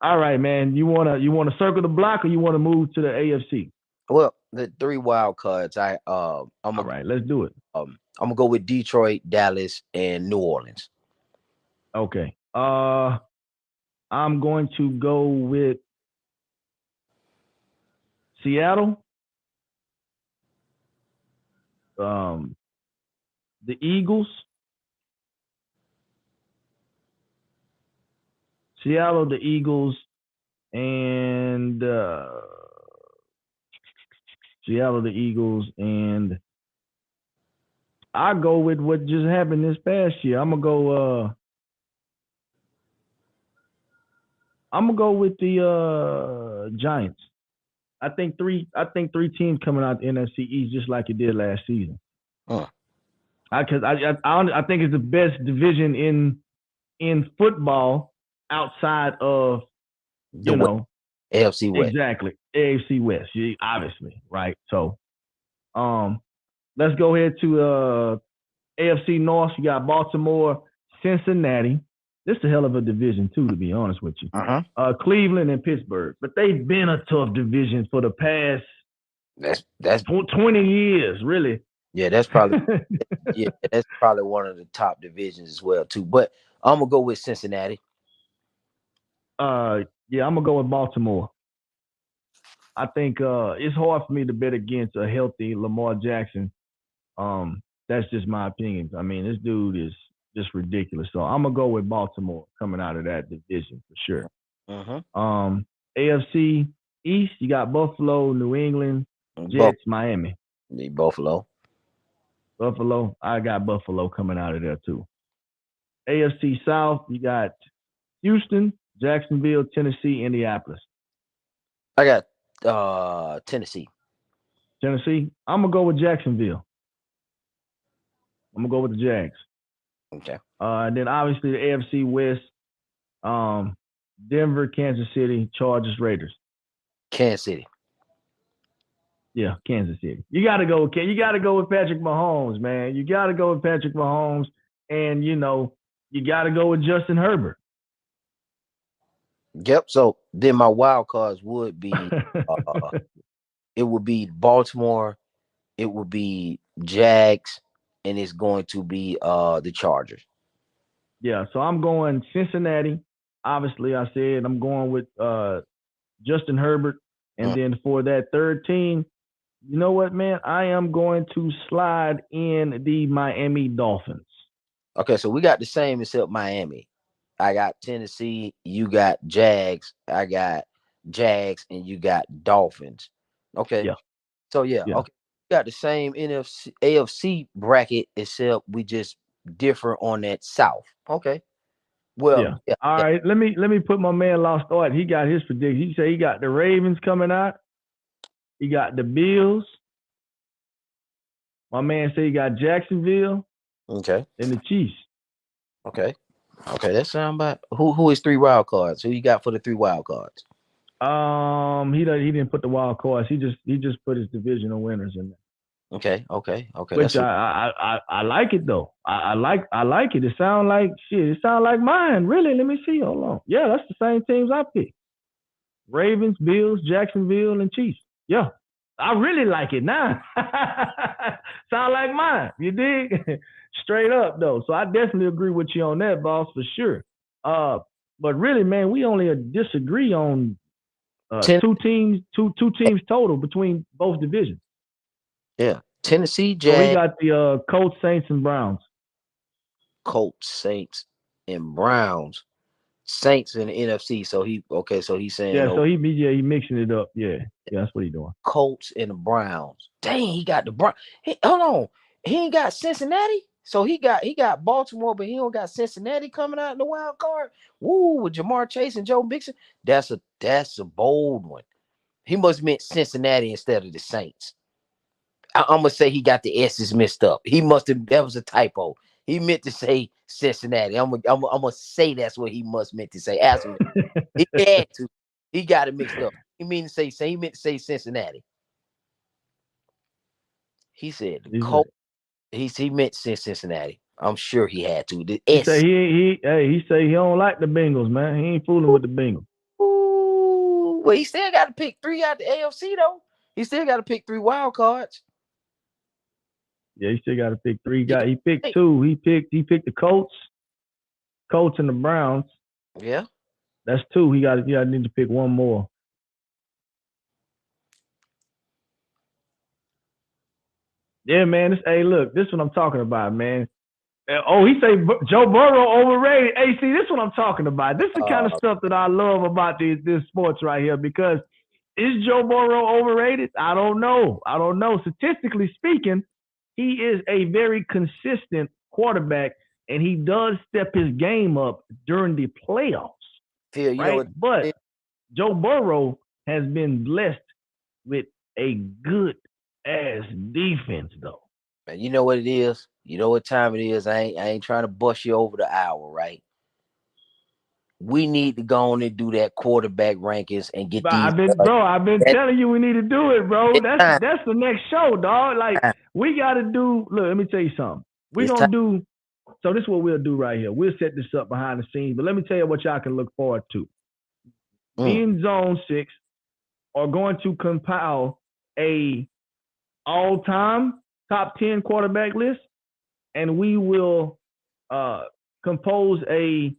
All right, man. You wanna circle the block or you wanna move to the AFC? Well, the three wild cards. All right, let's do it. I'm gonna go with Detroit, Dallas, and New Orleans. Okay. I'm going to go with Seattle, um, the Eagles, Seattle, the Eagles, and Seattle, the Eagles, and I go with what just happened this past year. I'm gonna go. I'm gonna go with the Giants. I think three teams coming out the NFC East just like it did last season. Uh, I think it's the best division in football outside of the you West, know AFC West. exactly AFC West. Obviously, right? So um, let's go ahead to AFC North. You got Baltimore, Cincinnati. This is a hell of a division too, to be honest with you. Uh-huh. Cleveland and Pittsburgh, but they've been a tough division for the past That's 20 years, really. yeah. That's probably yeah. That's probably one of the top divisions as well too. But I'm gonna go with Cincinnati. Yeah, I'm gonna go with Baltimore. I think it's hard for me to bet against a healthy Lamar Jackson. That's just my opinion. I mean, this dude is just ridiculous. So I'm gonna go with Baltimore coming out of that division for sure. Uh-huh. AFC East, you got Buffalo, New England, Buff Jets, Miami. the Buffalo. Buffalo, I got Buffalo coming out of there too. AFC South, you got Houston, Jacksonville, Tennessee, Indianapolis. I got Tennessee. Tennessee, I'm gonna go with Jacksonville. I'm gonna go with the Jags. Okay. And then obviously the AFC West, um, Denver, Kansas City, Chargers, Raiders. Kansas City. Yeah, Kansas City. You got to go. You got to go with Patrick Mahomes, man. You got to go with Patrick Mahomes, and you got to go with Justin Herbert. Yep. So then my wild cards would be uh it would be Baltimore, it would be Jags, and it's going to be the Chargers. Yeah, so I'm going Cincinnati. Obviously, I said I'm going with Justin Herbert, and Mm. then for that third team, you know what, man? I am going to slide in the Miami Dolphins. Okay, so we got the same except Miami. I got Tennessee, you got Jags, I got Jags, and you got Dolphins. Okay. Yeah, So yeah, yeah. okay. got the same NFC AFC bracket, except we just differ on that South. Okay. Well, Yeah. yeah, All yeah. right. Let me put my man Lost Art. He got his prediction. He said he got the Ravens coming out. He got the Bills. My man said he got Jacksonville Okay. and the Chiefs. Okay. Okay. That sound about who is 3 wild cards? Who you got for the 3 wild cards? He didn't put the wild cards. He just put his divisional winners in there. Okay. Okay. Okay. Which That's a I like it though. I like it. It sound like shit. It sound like mine. Really? Let me see. Hold on. Yeah, that's the same teams I picked. Ravens, Bills, Jacksonville, and Chiefs. Yeah. I really like it now. Sound like mine. You dig? Straight up though. So I definitely agree with you on that, boss, for sure. Uh, but really, man, we only disagree on 10. two teams total between both divisions. Yeah. Tennessee, So he Jag, got the Colts, Saints, and Browns. Colts, Saints, and Browns. Saints in the NFC. So he okay. So he's saying Yeah, so he mixing it up. Yeah, that's what he doing. Colts and the Browns. Dang, he got the Brown. Hold on, he ain't got Cincinnati. So he got Baltimore, but he don't got Cincinnati coming out in the wild card. Woo, with Jamar Chase and Joe Mixon. That's a bold one. He must have meant Cincinnati instead of the Saints. I'm gonna say he got the S's mixed up. He must have, that was a typo. He meant to say Cincinnati. I'm gonna say that's what he must meant to say. Absolutely. He had to. He got it mixed up. He meant to say Cincinnati. He said the He's Colts. He meant Cincinnati. I'm sure he had to. The He say S. he say he don't like the Bengals, man. He ain't fooling with the Bengals. Ooh, well, he still got to pick 3 out the AFC though. He still got to pick 3 wild cards. Yeah, he still got to pick three. Yeah. He picked Hey, two. He picked the Colts and the Browns. yeah. That's two. He got need to pick one more. Yeah, man. Hey, look, this is what I'm talking about, man. Oh, he say Joe Burrow overrated. Hey, see, this is what I'm talking about. This is the kind of Uh, stuff that I love about this sports right here because is Joe Burrow overrated? I don't know. Statistically speaking, he is a very consistent quarterback, and he does step his game up during the playoffs, Phil, you know right? what? But Joe Burrow has been blessed with a good ass defense, though. Man, you know what it is. You know what time it is. I ain't trying to bust you over the hour, right? We need to go on and do that quarterback rankings and get But these. I've been That, telling you we need to do it, bro. it's time. That's the next show, dog. Like we got to do. Look, let me tell you something. We're It's time. gonna do. So this is what we'll do right here. We'll set this up behind the scenes, but let me tell you what y'all can look forward to. Me Mm. and Zone Six are going to compile a all-time top 10 quarterback list, and we will uh, compose a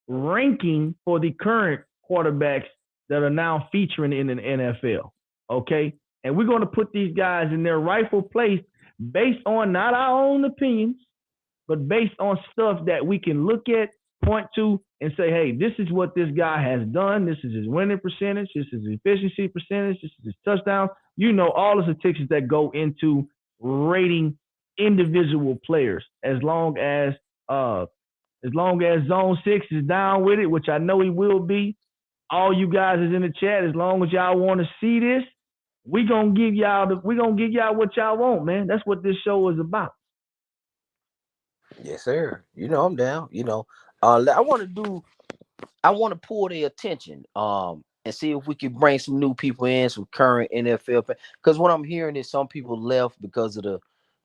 ranking for the current quarterbacks that are now featuring in the NFL. Okay. And we're going to put these guys in their rightful place based on not our own opinions, but based on stuff that we can look at, point to, and say, hey, this is what this guy has done. This is his winning percentage. This is his efficiency percentage. This is his touchdown. You know, all the statistics that go into rating individual players as long as Zone Six is down with it, which I know he will be. All you guys is in the chat. As long as y'all want to see this, we gonna give y'all what y'all want, man. That's what this show is about. Yes, sir. You know I'm down. I want to pull their attention and see if we can bring some new people in, some current NFL, because what I'm hearing is some people left because of the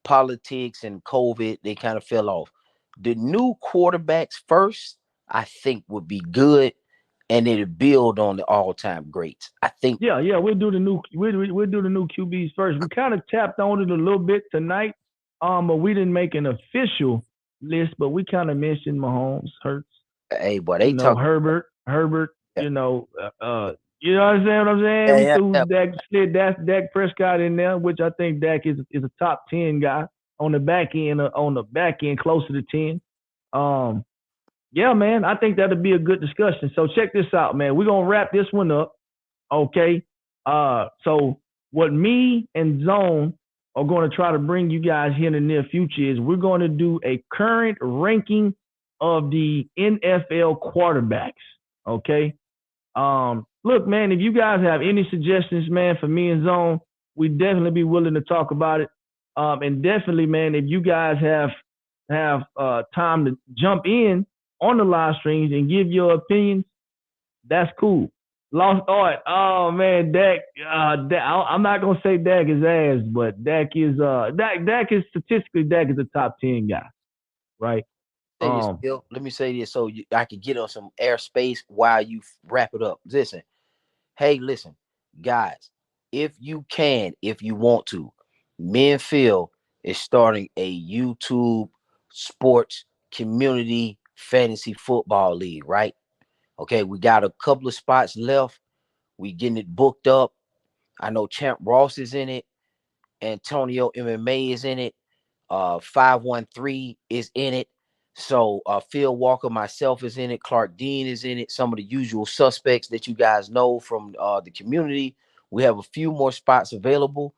politics and COVID. They kind of fell off. The new quarterbacks first, I think, would be good, and it'll build on the all-time greats. I think. Yeah, we'll do the new QBs first. We kind of tapped on it a little bit tonight, but we didn't make an official list. But we kind of mentioned Mahomes, Hurts, Hey, boy, they talk. Herbert, Yeah, you know what I'm saying? yeah, We yeah, threw yeah. Dak Prescott in there, which I think Dak is a top 10 guy on the back end, closer to 10. Um, yeah, man, I think that'll be a good discussion. So check this out, man. We're gonna wrap this one up, okay? So what me and Zone are going to try to bring you guys here in the near future is we're going to do a current ranking of the NFL quarterbacks. Okay. Look, man, if you guys have any suggestions, man, for me and Zone, we'd definitely be willing to talk about it. And definitely, man, if you guys have time to jump in on the live streams and give your opinions, that's cool. Lost art. Oh man, Dak. I'm not gonna say Dak is ass, but Dak is statistically Dak is a top 10 guy, right? Say this, Um, Phil. Let me say this so I can get on some airspace while you wrap it up. Listen, hey, listen, guys, if you can, if you want to, me and Phil is starting a YouTube sports community fantasy football league, right? Okay, we got a couple of spots left. We getting it booked up. I know Champ Ross is in it. Antonio MMA is in it. 513 is in it. So Phil Walker, myself is in it. Clark Dean is in it. Some of the usual suspects that you guys know from the community. We have a few more spots available.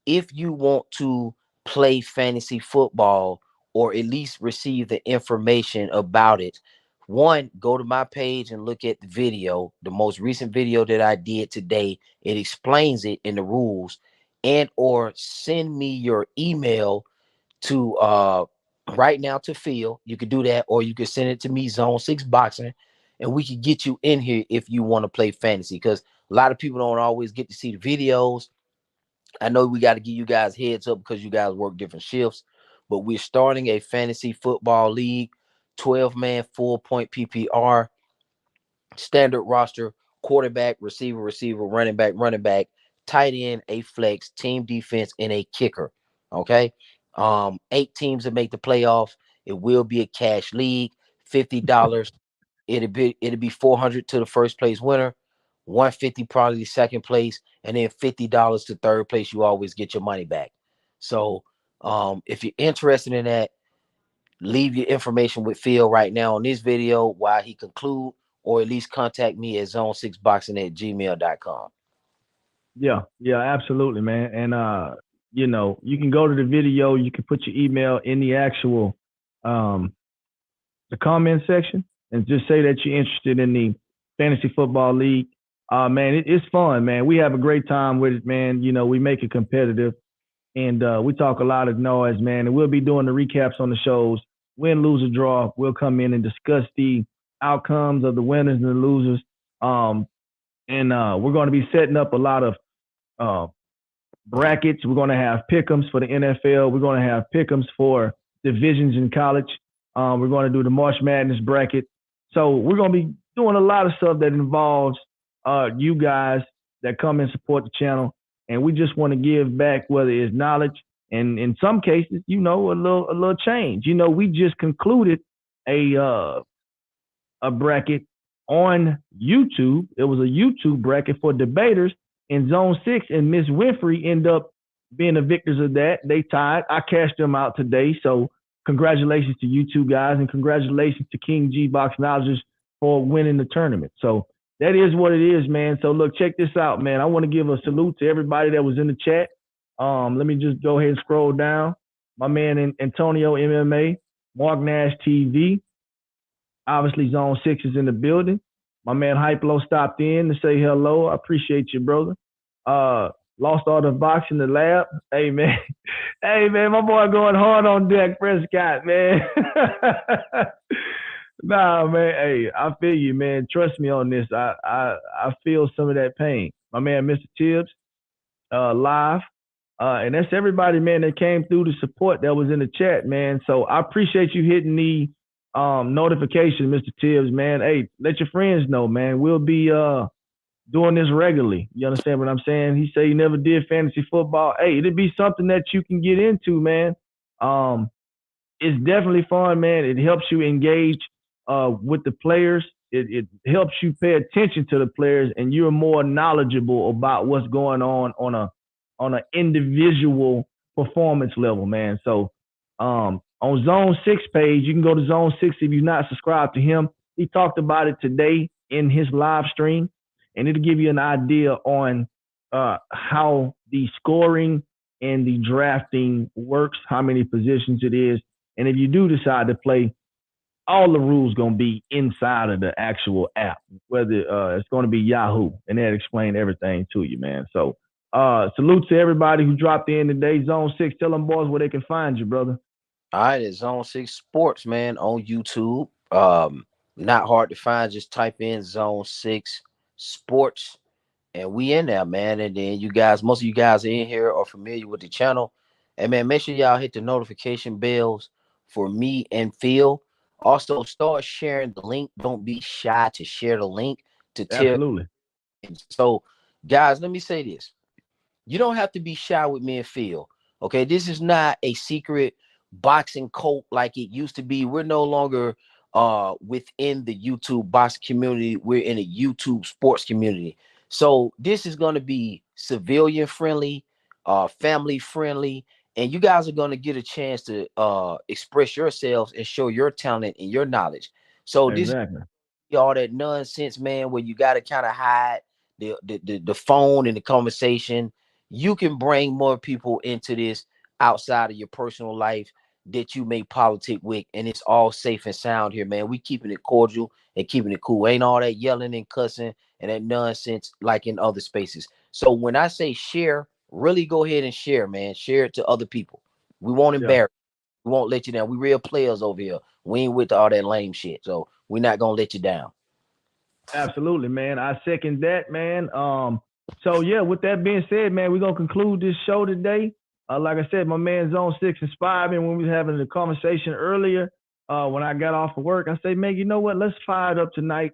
If you want to play fantasy football or at least receive the information about it, one, go to my page and look at the video, the most recent video that I did today. It explains it in the rules, and or send me your email to right now to Phil. You could do that, or you could send it to me, Zone 6 Boxing, and we could get you in here if you want to play fantasy, because a lot of people don't always get to see the videos. I know we got to give you guys heads up because you guys work different shifts, but we're starting a fantasy football league, 12-man, full point PPR, standard roster, quarterback, receiver, running back, tight end, a flex, team defense, and a kicker. Okay. 8 teams that make the playoffs. It will be a cash league, $50. It'll be 400 to the first place winner, 150 probably second place, and then $50 to third place. You always get your money back. So if you're interested in that, leave your information with Phil right now on this video while he conclude, or at least contact me at zone6boxing@gmail.com. yeah, absolutely, man. And you can go to the video, you can put your email in the actual um the comment section and just say that you're interested in the fantasy football league. Man, it's fun, man. We have a great time with it, man. We make it competitive and we talk a lot of noise, man. And we'll be doing the recaps on the shows, win, lose, or draw. We'll come in and discuss the outcomes of the winners and the losers. And we're going to be setting up a lot of uh, brackets. We're going to have pick'ems for the NFL. We're going to have pick'ems for divisions in college. We're going to do the March Madness bracket. So we're going to be doing a lot of stuff that involves you guys that come and support the channel. And we just want to give back, whether it's knowledge and in some cases, a little change. We just concluded a bracket on YouTube. It was a YouTube bracket for debaters in Zone 6, and Miss Winfrey ended up being the victors of that. They tied. I cashed them out today. So congratulations to you two guys, and congratulations to King G Boxnologist for winning the tournament. So that is what it is, man. So look, check this out, man. I want to give a salute to everybody that was in the chat. Let me just go ahead and scroll down. My man Antonio MMA, Mark Nash TV, obviously Zone 6 is in the building. My man Hypelo stopped in to say hello. I appreciate you, brother. Lost all the box in the lab. Hey, man. Hey, man, my boy going hard on Dak Prescott, man. Nah, man. Hey, I feel you, man. Trust me on this. I feel some of that pain. My man, Mr. Tibbs, live. And that's everybody, man, that came through to support that was in the chat, man. So I appreciate you hitting the notification, Mr. Tibbs, man. Hey, let your friends know, man. We'll be doing this regularly. You understand what I'm saying? He said he never did fantasy football. Hey, it'd be something that you can get into, man. It's definitely fun, man. It helps you engage with the players. It helps you pay attention to the players, and you're more knowledgeable about what's going on an individual performance level, man. So on Zone 6 page, you can go to Zone 6 if you're not subscribed to him. He talked about it today in his live stream, and it'll give you an idea on how the scoring and the drafting works, how many positions it is. And if you do decide to play, all the rules gonna be inside of the actual app. Whether it's gonna be Yahoo, and that explain everything to you, man. So salute to everybody who dropped in today. Zone 6, tell them boys where they can find you, brother. All right, it's Zone 6 Sports, man, on YouTube. Not hard to find. Just type in Zone 6 Sports, and we in there, man. And then you guys, most of you guys in here are familiar with the channel. And man, make sure y'all hit the notification bells for me and Phil. Also, start sharing the link. Don't be shy to share the link to tell. Absolutely. So, guys, let me say this. You don't have to be shy with me and Phil. Okay, this is not a secret boxing cult like it used to be. We're no longer within the YouTube boxing community. We're in a YouTube sports community. So this is going to be civilian friendly, family friendly, and you guys are going to get a chance to express yourselves and show your talent and your knowledge. So this Exactly. all that nonsense, man, where you got to kind of hide the phone and the conversation. You can bring more people into this outside of your personal life that you may politic with, and it's all safe and sound here, man. We keeping it cordial and keeping it cool. Ain't all that yelling and cussing and that nonsense like in other spaces. So when I say share, really go ahead and share, man. Share it to other people. We won't Yeah. embarrass. We won't let you down. We real players over here. We ain't with all that lame shit. So we're not gonna let you down. Absolutely, man. I second that, man. So yeah, with that being said, man, we're gonna conclude this show today. Like I said, my man Zone 6 inspired me when we was having the conversation earlier. When I got off of work, I said, man, you know what? Let's fire it up tonight.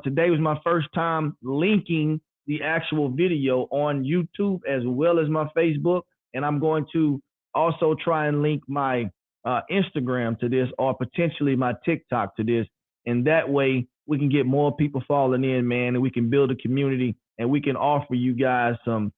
Today was my first time linking the actual video on YouTube as well as my Facebook, and I'm going to also try and link my Instagram to this, or potentially my TikTok to this, and that way we can get more people falling in, man, and we can build a community, and we can offer you guys some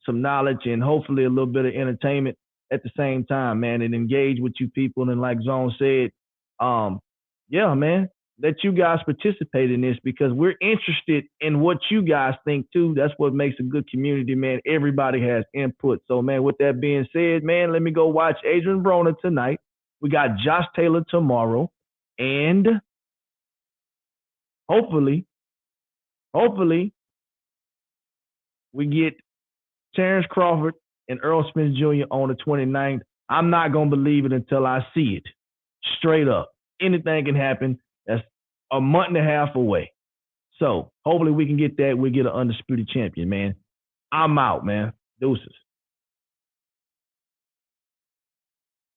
knowledge and hopefully a little bit of entertainment at the same time, man, and engage with you people. And like Zone said, um, yeah, man, let you guys participate in this because we're interested in what you guys think too. That's what makes a good community, man. Everybody has input. So, man, with that being said, man, let me go watch Adrian Broner tonight. We got Josh Taylor tomorrow, and hopefully, hopefully, we get Terrence Crawford and Earl Smith Jr. on the 29th. I'm not going to believe it until I see it. Straight up. Anything can happen. That's a month and a half away. So hopefully we can get that. We get an undisputed champion, man. I'm out, man. Deuces.